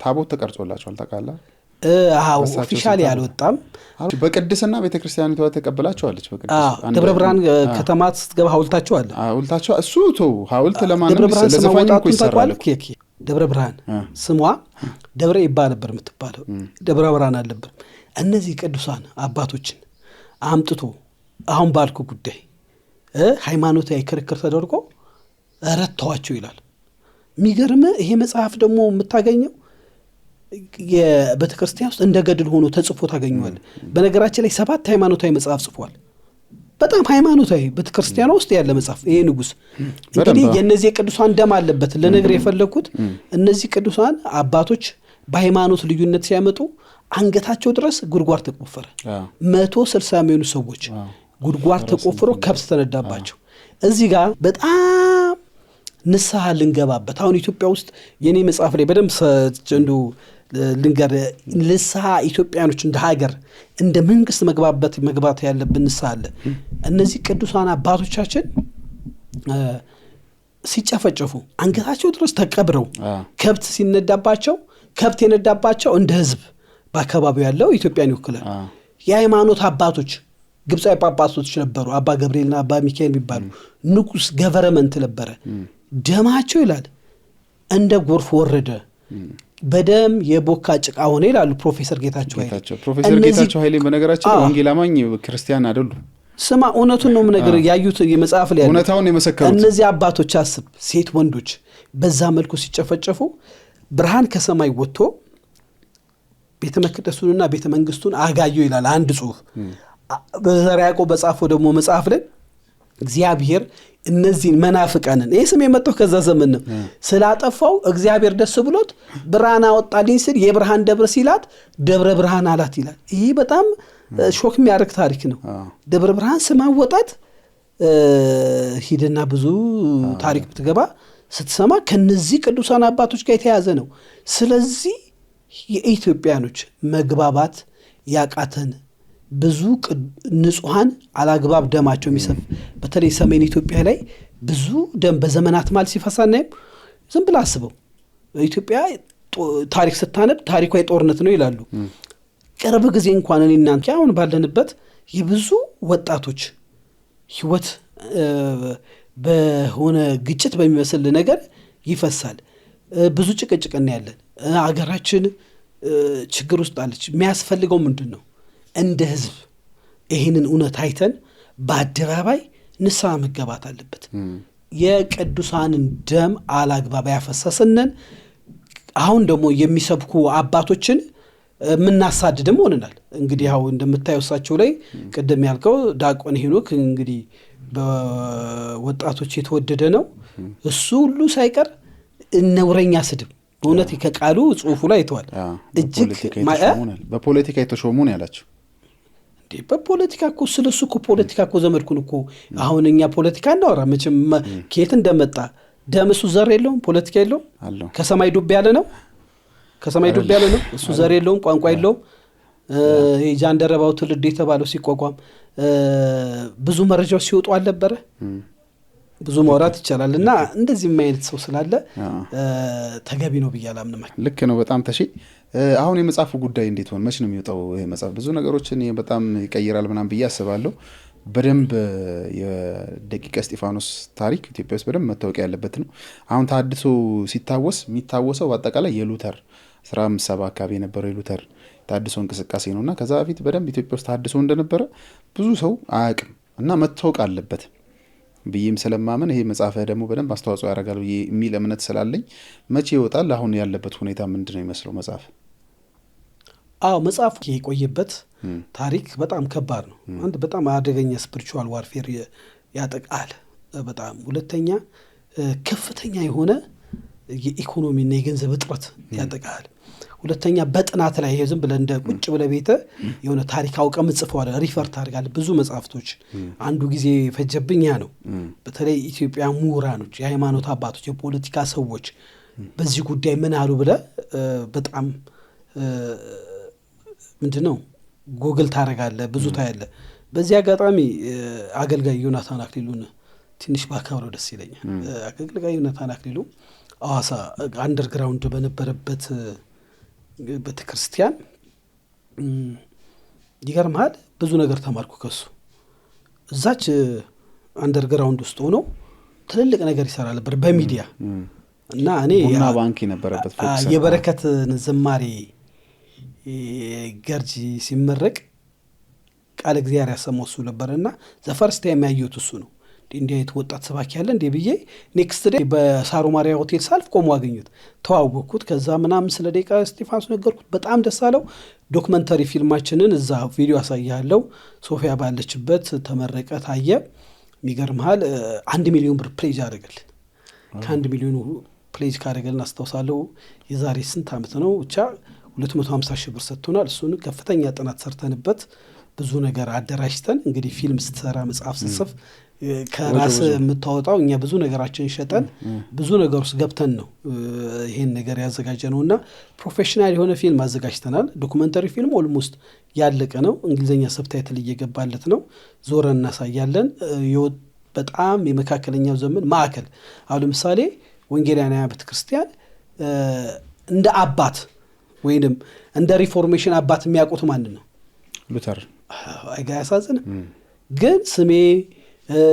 ታቦት ተቀርጾላቸዋል። ታውቃለህ? ኦፊሻሊ አልወጣም። በቅድስና ቤተክርስቲያኒቷ ተቀበላቸዋለች። ደብረ ብርሃን ከተማ ስትገባ ሐውልታቸው አለ። ሐውልታቸው እሱ ሐውልት ለማንም ለዘፋኝ እኮ ይሰራል። ደብረ ብርሃን ስሟ ደብረ ይባል ነበር የምትባለው፣ ደብረ ብርሃን አልነበር። እነዚህ ቅዱሳን አባቶችን አምጥቶ አሁን ባልኩ ጉዳይ ሃይማኖታዊ ክርክር ተደርጎ ረድተዋቸው ይላል። የሚገርም ይሄ መጽሐፍ ደግሞ የምታገኘው የቤተ ክርስቲያን ውስጥ እንደ ገድል ሆኖ ተጽፎ ታገኘዋል። በነገራችን ላይ 7 ሃይማኖታዊ መጽሐፍ ጽፏል። በጣም ሃይማኖታዊ ቤተ ክርስቲያን ውስጥ ያለ መጽሐፍ ይሄ ንጉሥ። እንግዲህ የእነዚህ ቅዱሳን ደም አለበት። ለነገር የፈለኩት እነዚህ ቅዱሳን አባቶች በሃይማኖት ልዩነት ሲያመጡ አንገታቸው ድረስ ጉድጓድ ተቆፈረ። 160 የሚሆኑ ሰዎች ጉድጓድ ተቆፍሮ ከብት ተነዳባቸው። እዚህ ጋር በጣም ንስሐ ልንገባበት አሁን ኢትዮጵያ ውስጥ የኔ መጽሐፍ ላይ በደንብ እንዱ ልንገር ንስሐ ኢትዮጵያኖች እንደ ሀገር እንደ መንግስት መግባት ያለብን ንስሐ አለ። እነዚህ ቅዱሳን አባቶቻችን ሲጨፈጨፉ አንገታቸው ድረስ ተቀብረው ከብት ሲነዳባቸው ከብት የነዳባቸው እንደ ህዝብ በአካባቢው ያለው ኢትዮጵያን ይወክላል። የሃይማኖት አባቶች ግብፃዊ ጳጳሶች ነበሩ። አባ ገብርኤልና አባ ሚካኤል የሚባሉ ንጉስ ገቨርመንት ነበረ። ደማቸው ይላል እንደ ጎርፍ ወረደ፣ በደም የቦካ ጭቃ ሆነ ይላሉ ፕሮፌሰር ጌታቸው ኃይሌ። ፕሮፌሰር ጌታቸው ኃይሌ በነገራችን ወንጌል አማኝ ክርስቲያን አይደሉ። ስማ እውነቱን ነው ነገር ያዩት የመጽሐፍ ላይ እውነታውን የመሰከሩት እነዚህ አባቶች አስብ፣ ሴት ወንዶች በዛ መልኩ ሲጨፈጨፉ ብርሃን ከሰማይ ወጥቶ ቤተ መቅደሱንና ቤተ መንግስቱን አጋዩ ይላል አንድ ጽሑፍ። በዘርዓ ያዕቆብ በጻፈው ደግሞ መጽሐፍ ላይ እግዚአብሔር እነዚህን መናፍቃንን ይህ ስም የመጣው ከዛ ዘመን ነው ስላጠፋው እግዚአብሔር ደስ ብሎት ብርሃን አወጣልኝ ሲል የብርሃን ደብረ ሲላት ደብረ ብርሃን አላት ይላል። ይህ በጣም ሾክ የሚያደርግ ታሪክ ነው። ደብረ ብርሃን ስም አወጣት። ሂድና ብዙ ታሪክ ብትገባ ስትሰማ ከነዚህ ቅዱሳን አባቶች ጋር የተያዘ ነው። ስለዚህ የኢትዮጵያኖች መግባባት ያቃተን ብዙ ንጹሃን አላግባብ ደማቸው የሚሰፍ በተለይ ሰሜን ኢትዮጵያ ላይ ብዙ ደም በዘመናት ማል ሲፈሳና ዝም ብላ አስበው ኢትዮጵያ ታሪክ ስታነብ ታሪኳ የጦርነት ነው ይላሉ። ቅርብ ጊዜ እንኳን እኔ እናንተ አሁን ባለንበት የብዙ ወጣቶች ህይወት በሆነ ግጭት በሚመስል ነገር ይፈሳል። ብዙ ጭቅጭቅ እናያለን። አገራችን ችግር ውስጥ አለች። የሚያስፈልገው ምንድነው? እንደ ህዝብ ይህንን እውነት አይተን በአደባባይ ንስሐ መገባት አለበት። የቅዱሳንን ደም አላግባብ ያፈሰስነን አሁን ደግሞ የሚሰብኩ አባቶችን ምናሳድድም ሆነናል። እንግዲህ ያው እንደምታየው እሳቸው ላይ ቀደም ያልከው ዲያቆን ሄኖክ እንግዲህ በወጣቶች የተወደደ ነው። እሱ ሁሉ ሳይቀር ነውረኛ ስድብ በእውነት ከቃሉ ጽሑፉ ላይ አይተዋል። እጅግ በፖለቲካ የተሾሙ ነው ያላቸው። በፖለቲካ እኮ ስለሱ እኮ ፖለቲካ እኮ ዘመድኩን እኮ አሁን እኛ ፖለቲካ እናወራ መቼም ከየት እንደመጣ ደምሱ ዘር የለውም ፖለቲካ የለውም። ከሰማይ ዱብ ያለ ነው። ከሰማይ ዱብ ያለ ነው። እሱ ዘር የለውም ቋንቋ የለውም። የጃንደረባው ትውልድ የተባለው ሲቋቋም ብዙ መረጃዎች ሲወጡ አልነበረ? ብዙ ማውራት ይቻላል። እና እንደዚህ አይነት ሰው ስላለ ተገቢ ነው ብዬ አላምንም። ልክ ነው በጣም ተሺ። አሁን የመጽሐፉ ጉዳይ እንዴት ሆነ? መች ነው የሚወጣው ይሄ መጽሐፍ? ብዙ ነገሮችን በጣም ይቀይራል ምናምን ብዬ አስባለሁ። በደንብ የደቂቀ እስጢፋኖስ ታሪክ ኢትዮጵያ ውስጥ በደንብ መታወቅ ያለበት ነው። አሁን ታድሶ ሲታወስ የሚታወሰው በአጠቃላይ የሉተር 17 አካባቢ የነበረው የሉተር ታድሶ እንቅስቃሴ ነውና ከዛ በፊት በደንብ ኢትዮጵያ ውስጥ ታድሶ እንደነበረ ብዙ ሰው አያውቅም እና መታወቅ አለበት ብዬም ስለማመን ይሄ መጽሐፍ ደግሞ በደንብ አስተዋጽኦ ያደርጋል የሚል እምነት ስላለኝ መቼ ይወጣል? አሁን ያለበት ሁኔታ ምንድነው የሚመስለው መጽሐፍ? መጽሐፉ የቆየበት ታሪክ በጣም ከባድ ነው። አንድ በጣም አደገኛ ስፒሪቹዋል ዋርፌር ያጠቃል በጣም። ሁለተኛ ከፍተኛ የሆነ የኢኮኖሚና የገንዘብ እጥረት ያጠቃል። ሁለተኛ በጥናት ላይ ዝም ብለህ እንደ ቁጭ ብለህ ቤተ የሆነ ታሪክ አውቀህ ምጽፈዋል ሪፈር ታደርጋለህ ብዙ መጽሐፍቶች። አንዱ ጊዜ ፈጀብኝ ያ ነው። በተለይ ኢትዮጵያ ምሁራኖች፣ የሃይማኖት አባቶች፣ የፖለቲካ ሰዎች በዚህ ጉዳይ ምን አሉ ብለህ በጣም ምንድነው ጎግል ታደርጋለህ ብዙ ታያለህ። በዚህ አጋጣሚ አገልጋይ ዮናታን አክሊሉን ትንሽ ባካብረው ደስ ይለኛል። አገልጋይ ዮናታን አክሊሉ አዋሳ አንደርግራውንድ በነበረበት ቤተክርስቲያን ይገርማል ብዙ ነገር ተማርኩ ከሱ። እዛች አንደርግራውንድ ውስጥ ሆኖ ትልልቅ ነገር ይሰራል ነበር በሚዲያ እና እኔ ቡና ባንክ የነበረበት ፎክስ የበረከት ዝማሬ ገርጂ ሲመረቅ ቃል እግዚአብሔር ያሰማው እሱ ነበርና ዘፈርስት ታይም ያየሁት እሱ ነው። እንዲህ አይነት ወጣት ሰባኪ ያለ እንዴ ብዬ ኔክስት ዴይ በሳሮ ማሪያ ሆቴል ሳልፍ ቆሞ አገኙት፣ ተዋወቅኩት። ከዛ ምናምን ስለ ደቂቀ እስጢፋኖስ ነገርኩት። በጣም ደስ አለው። ዶክመንተሪ ፊልማችንን እዛ ቪዲዮ አሳያለሁ። ሶፊያ ባለችበት ተመረቀ፣ ታየ። የሚገርምሃል 1 ሚሊዮን ብር ፕሌጅ አደረገልን። ከ1 ሚሊዮን ፕሌጅ ካደረገልን አስታውሳለሁ። የዛሬ ስንት ዓመት ነው ብቻ 250 ሺህ ብር ሰጥቶናል። እሱን ከፍተኛ ጥናት ሰርተንበት ብዙ ነገር አደራጅተን እንግዲህ ፊልም ስትሰራ መጽሐፍ ስትጽፍ ከራስ የምታወጣው እኛ ብዙ ነገራችን ሸጠን ብዙ ነገር ውስጥ ገብተን ነው ይሄን ነገር ያዘጋጀ ነው እና ፕሮፌሽናል የሆነ ፊልም አዘጋጅተናል። ዶክመንተሪ ፊልም ኦልሞስት ያለቀ ነው። እንግሊዝኛ ሰብታይትል እየገባለት ነው። ዞረን እናሳያለን። በጣም የመካከለኛው ዘመን ማዕከል አሁን ለምሳሌ ወንጌላውያን ቤተክርስቲያን እንደ አባት ወይንም እንደ ሪፎርሜሽን አባት የሚያውቁት ማንን ነው? ሉተር። አይጋ ያሳዝን። ግን ስሜ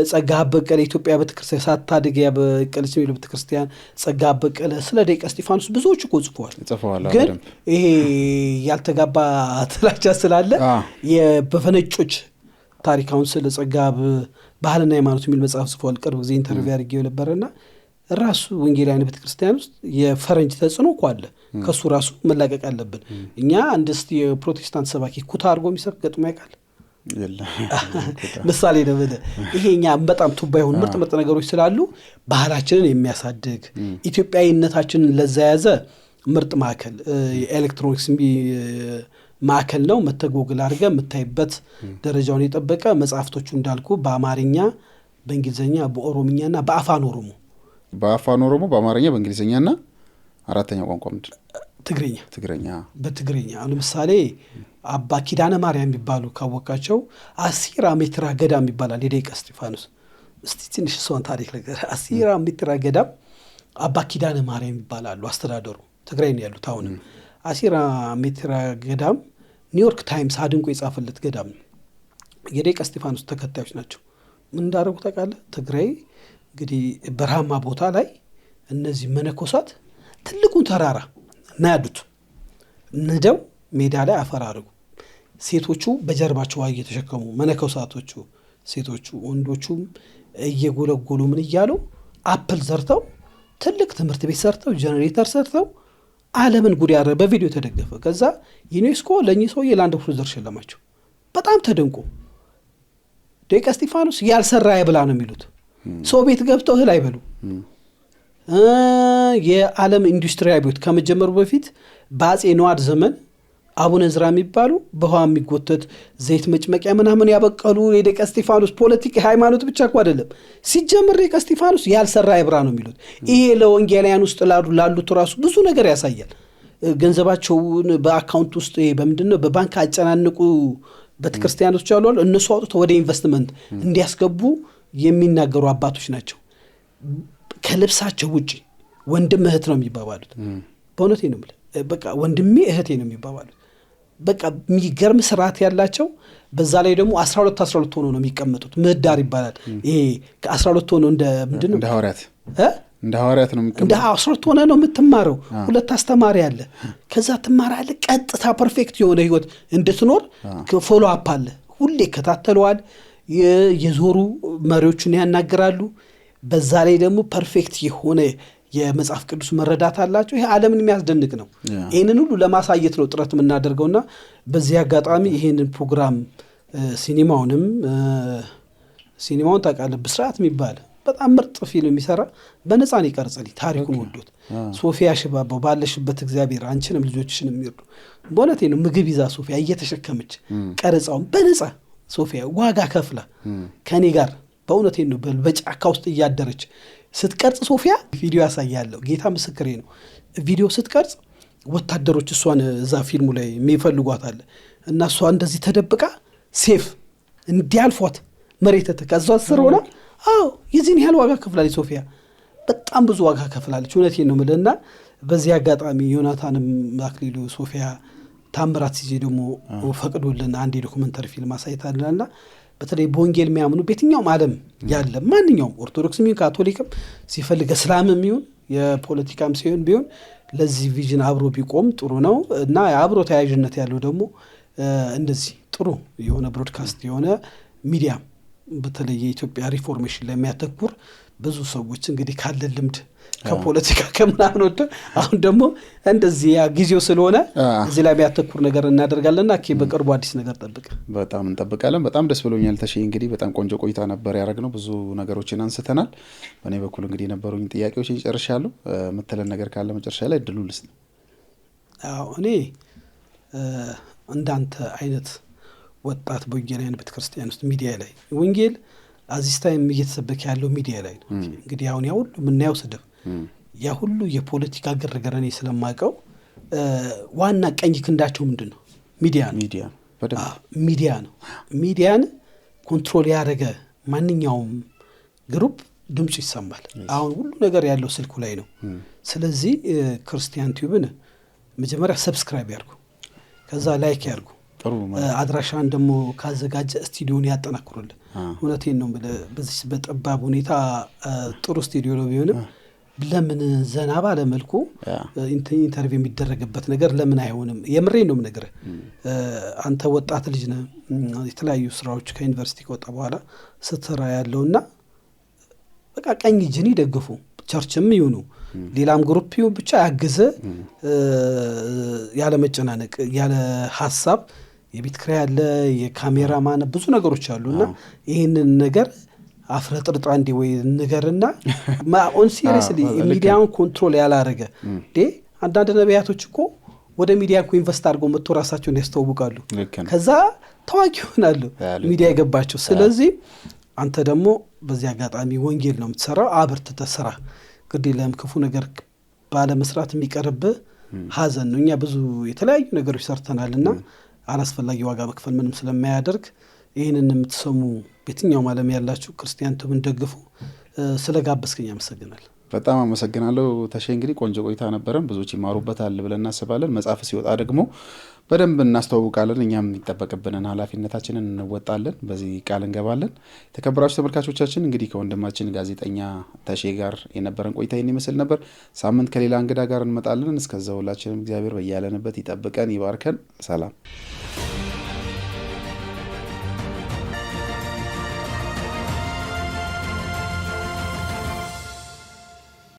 ጸጋ በቀለ ኢትዮጵያ ቤተክርስቲያን ሳታድግ ያበቀለች ነው ቤተክርስቲያን ጸጋ በቀለ ስለ ደቂቀ እስጢፋኖስ ብዙዎች እኮ ጽፈዋል። ግን ይሄ ያልተጋባ ጥላቻ ስላለ በፈነጮች ታሪካውን ስለ ጸጋ ባህልና ሃይማኖት የሚል መጽሐፍ ጽፏል። ቅርብ ጊዜ ኢንተርቪው አድርጌው ነበርና ራሱ ወንጌላውያን ቤተክርስቲያን ውስጥ የፈረንጅ ተጽዕኖ እኮ አለ። ከሱ ራሱ መላቀቅ አለብን እኛ። አንድ እስቲ የፕሮቴስታንት ሰባኪ ኩታ አድርጎ የሚሰብክ ገጥሞ ያውቃል? ምሳሌ ነው። ይሄ እኛ በጣም ቱባ የሆኑ ምርጥ ነገሮች ስላሉ ባህላችንን የሚያሳድግ ኢትዮጵያዊነታችንን ለዛ ያዘ ምርጥ ማዕከል የኤሌክትሮኒክስ ማዕከል ነው። መተጎግል አድርገህ የምታይበት ደረጃውን የጠበቀ መጽሐፍቶቹ እንዳልኩ በአማርኛ፣ በእንግሊዝኛ፣ በኦሮምኛና በአፋን ኦሮሞ በአማርኛ፣ በእንግሊዝኛና አራተኛ ቋንቋ ምንድን? ትግረኛ። በትግረኛ ለምሳሌ አባ ኪዳነ ማርያም የሚባሉ ካወቃቸው አሲራ ሜትራ ገዳም ይባላል የደቂቀ እስጢፋኖስ። እስቲ ትንሽ እሷን ታሪክ ነገር። አሲራ ሜትራ ገዳም አባ ኪዳነ ማርያም ይባላሉ። አስተዳደሩ ትግራይ ነው ያሉት። አሁንም አሲራ ሜትራ ገዳም ኒውዮርክ ታይምስ አድንቆ የጻፈለት ገዳም ነው። የደቂቀ እስጢፋኖስ ተከታዮች ናቸው። ምን እንዳደረጉ ታውቃለህ? ትግራይ እንግዲህ በረሃማ ቦታ ላይ እነዚህ መነኮሳት ትልቁን ተራራ ናዱት፣ ንደው ሜዳ ላይ አፈር አድርጉ። ሴቶቹ በጀርባቸው እየተሸከሙ መነኮሳቶቹ፣ ሴቶቹ ወንዶቹም እየጎለጎሉ ምን እያሉ አፕል ዘርተው ትልቅ ትምህርት ቤት ሰርተው ጀነሬተር ሰርተው ዓለምን ጉድ ያረ በቪዲዮ ተደገፈ። ከዛ ዩኔስኮ ለእኚህ ሰውዬ ላንድ ክሩዘር ሸለማቸው። በጣም ተደንቆ ደቂቀ እስጢፋኖስ ያልሰራ አይብላ ነው የሚሉት። ሰው ቤት ገብተው እህል አይበሉ። የዓለም ኢንዱስትሪ አብዮት ከመጀመሩ በፊት በአጼ ነዋድ ዘመን አቡነ ዝራ የሚባሉ በውሃ የሚጎተት ዘይት መጭመቂያ ምናምን ያበቀሉ የደቂቀ እስጢፋኖስ ፖለቲካ ሃይማኖት ብቻ እኮ አይደለም። ሲጀምር ደቂቀ እስጢፋኖስ ያልሰራ አይብራ ነው የሚሉት። ይሄ ለወንጌላውያን ውስጥ ላሉት ራሱ ብዙ ነገር ያሳያል። ገንዘባቸውን በአካውንት ውስጥ በምንድነው በባንክ አጨናንቁ ቤተክርስቲያኖች አሉ። እነሱ አውጥተው ወደ ኢንቨስትመንት እንዲያስገቡ የሚናገሩ አባቶች ናቸው። ከልብሳቸው ውጪ ወንድም እህት ነው የሚባባሉት። በእውነቴ ነው የምልህ። በቃ ወንድሜ እህቴ ነው የሚባባሉት። በቃ የሚገርም ስርዓት ያላቸው። በዛ ላይ ደግሞ 12 ሆኖ ነው የሚቀመጡት። ምህዳር ይባላል ይሄ። ከ12 ሆኖ እንደ ምንድነው እንደ ሐዋርያት ነው የሚቀመጡት። እንደ 12 ሆነ ነው የምትማረው። 2 አስተማሪ አለ። ከዛ ትማራለህ። ቀጥታ ፐርፌክት የሆነ ህይወት እንድትኖር ፎሎ አፕ አለ። ሁሌ ይከታተለዋል። የዞሩ መሪዎቹን ያናገራሉ። በዛ ላይ ደግሞ ፐርፌክት የሆነ የመጽሐፍ ቅዱስ መረዳት አላቸው። ይሄ ዓለምን የሚያስደንቅ ነው። ይህንን ሁሉ ለማሳየት ነው ጥረት የምናደርገውና በዚህ አጋጣሚ ይህንን ፕሮግራም ሲኒማውን ታውቃለህ? ብስራት የሚባል በጣም ምርጥ ፊልም የሚሰራ በነፃን ይቀርጽልኝ ታሪኩን ወዶት ሶፊያ ሽባባው ባለሽበት እግዚአብሔር አንቺንም ልጆችሽን የሚወዱ በእውነቴ ነው። ምግብ ይዛ ሶፊያ እየተሸከመች ቀረጻውን በነፃ ሶፊያ ዋጋ ከፍላ ከኔ ጋር በእውነቴ ነው በጫካ ውስጥ እያደረች ስትቀርጽ ሶፊያ ቪዲዮ ያሳያለሁ። ጌታ ምስክሬ ነው። ቪዲዮ ስትቀርጽ ወታደሮች እሷን እዛ ፊልሙ ላይ የሚፈልጓታል እና እሷ እንደዚህ ተደብቃ ሴፍ እንዲያልፏት መሬት ተከዟ ስር ሆና የዚህን ያህል ዋጋ ከፍላለች ሶፊያ። በጣም ብዙ ዋጋ ከፍላለች። እውነቴን ነው የምልህ። እና በዚህ አጋጣሚ ዮናታንም አክሊሉ ሶፊያ ታምራት ሲዜ ደግሞ ፈቅዶልን አንድ የዶኩመንተሪ ፊልም አሳይታልና በተለይ በወንጌል የሚያምኑ በየትኛውም ዓለም ያለ ማንኛውም ኦርቶዶክስም ይሁን ካቶሊክም ሲፈልግ እስላምም ይሁን የፖለቲካም ሲሆን ቢሆን ለዚህ ቪዥን አብሮ ቢቆም ጥሩ ነው እና አብሮ ተያያዥነት ያለው ደግሞ እንደዚህ ጥሩ የሆነ ብሮድካስት የሆነ ሚዲያ በተለይ የኢትዮጵያ ሪፎርሜሽን ላይ የሚያተኩር ብዙ ሰዎች እንግዲህ ካለ ልምድ ከፖለቲካ ከምናምን ወደ አሁን ደግሞ እንደዚህ ያ ጊዜው ስለሆነ እዚህ ላይ የሚያተኩር ነገር እናደርጋለንና በቅርቡ አዲስ ነገር ጠብቅ። በጣም እንጠብቃለን። በጣም ደስ ብሎኛል ተሼ። እንግዲህ በጣም ቆንጆ ቆይታ ነበር ያደረግነው። ብዙ ነገሮችን አንስተናል። በእኔ በኩል እንግዲህ ነበሩኝ ጥያቄዎች ይጨርሻለሁ። የምትለን ነገር ካለ መጨረሻ ላይ እድሉ ልስጥ። አዎ እኔ እንዳንተ አይነት ወጣት በወንጌላውያን ቤተክርስቲያን ውስጥ ሚዲያ ላይ ወንጌል አዚስ ታይም እየተሰበከ ያለው ሚዲያ ላይ ነው። እንግዲህ አሁን ያ ሁሉ የምናየው ስድብ ያ ሁሉ የፖለቲካ ግርግር እኔ ስለማውቀው ዋና ቀኝ ክንዳቸው ምንድን ነው? ሚዲያ ነው። ሚዲያ ነው። ሚዲያን ኮንትሮል ያደረገ ማንኛውም ግሩፕ ድምፁ ይሰማል። አሁን ሁሉ ነገር ያለው ስልኩ ላይ ነው። ስለዚህ ክርስቲያን ቲዩብን መጀመሪያ ሰብስክራይብ ያርጉ፣ ከዛ ላይክ ያርጉ። አድራሻን ደግሞ ካዘጋጀ ስቱዲዮን ያጠናክሩልን። እውነቴን ነው በዚህ በጠባብ ሁኔታ ጥሩ ስቱዲዮ ነው ቢሆንም ለምን ዘና ባለ መልኩ ኢንተርቪው የሚደረግበት ነገር ለምን አይሆንም? የምሬን ነው የምነግርህ። አንተ ወጣት ልጅ ነህ፣ የተለያዩ ስራዎች ከዩኒቨርሲቲ ከወጣ በኋላ ስትሰራ ያለውና በቃ ቀኝ እጅን ይደግፉ። ቸርችም ይሁኑ ሌላም ግሩፕ ይሁን ብቻ ያገዘ ያለ መጨናነቅ ያለ ሀሳብ የቤት ኪራይ ያለ የካሜራማን ብዙ ነገሮች አሉና ይሄንን ነገር አፍረጥርጣ እንዲ ወይ ነገርና ኦን ሲሪየስሊ ሚዲያውን ኮንትሮል ያላረገ አንዳንድ ነቢያቶች እኮ ወደ ሚዲያ እኮ ኢንቨስት አድርገው መጥቶ ራሳቸውን ያስተዋውቃሉ፣ ከዛ ታዋቂ ይሆናሉ ሚዲያ የገባቸው። ስለዚህ አንተ ደግሞ በዚህ አጋጣሚ ወንጌል ነው የምትሰራው፣ አብርትተህ ስራ። ግዴ ለም ክፉ ነገር ባለ መስራት የሚቀርብ ሀዘን ነው። እኛ ብዙ የተለያዩ ነገሮች ሰርተናልና አላስፈላጊ ዋጋ መክፈል ምንም ስለማያደርግ ይህንን የምትሰሙ በየትኛውም ዓለም ያላችሁ ክርስቲያን ቲዩብን ደግፉ። ስለጋበዝከኝ አመሰግናለሁ። በጣም አመሰግናለሁ ተሼ። እንግዲህ ቆንጆ ቆይታ ነበረን፣ ብዙዎች ይማሩበታል ብለን እናስባለን። መጽሐፍ ሲወጣ ደግሞ በደንብ እናስተዋውቃለን። እኛም የሚጠበቅብንን ኃላፊነታችንን እንወጣለን፣ በዚህ ቃል እንገባለን። የተከበራችሁ ተመልካቾቻችን እንግዲህ ከወንድማችን ጋዜጠኛ ተሼ ጋር የነበረን ቆይታ ይህን ይመስል ነበር። ሳምንት ከሌላ እንግዳ ጋር እንመጣለን። እስከዛው ሁላችንም እግዚአብሔር በያለንበት ይጠብቀን፣ ይባርከን። ሰላም።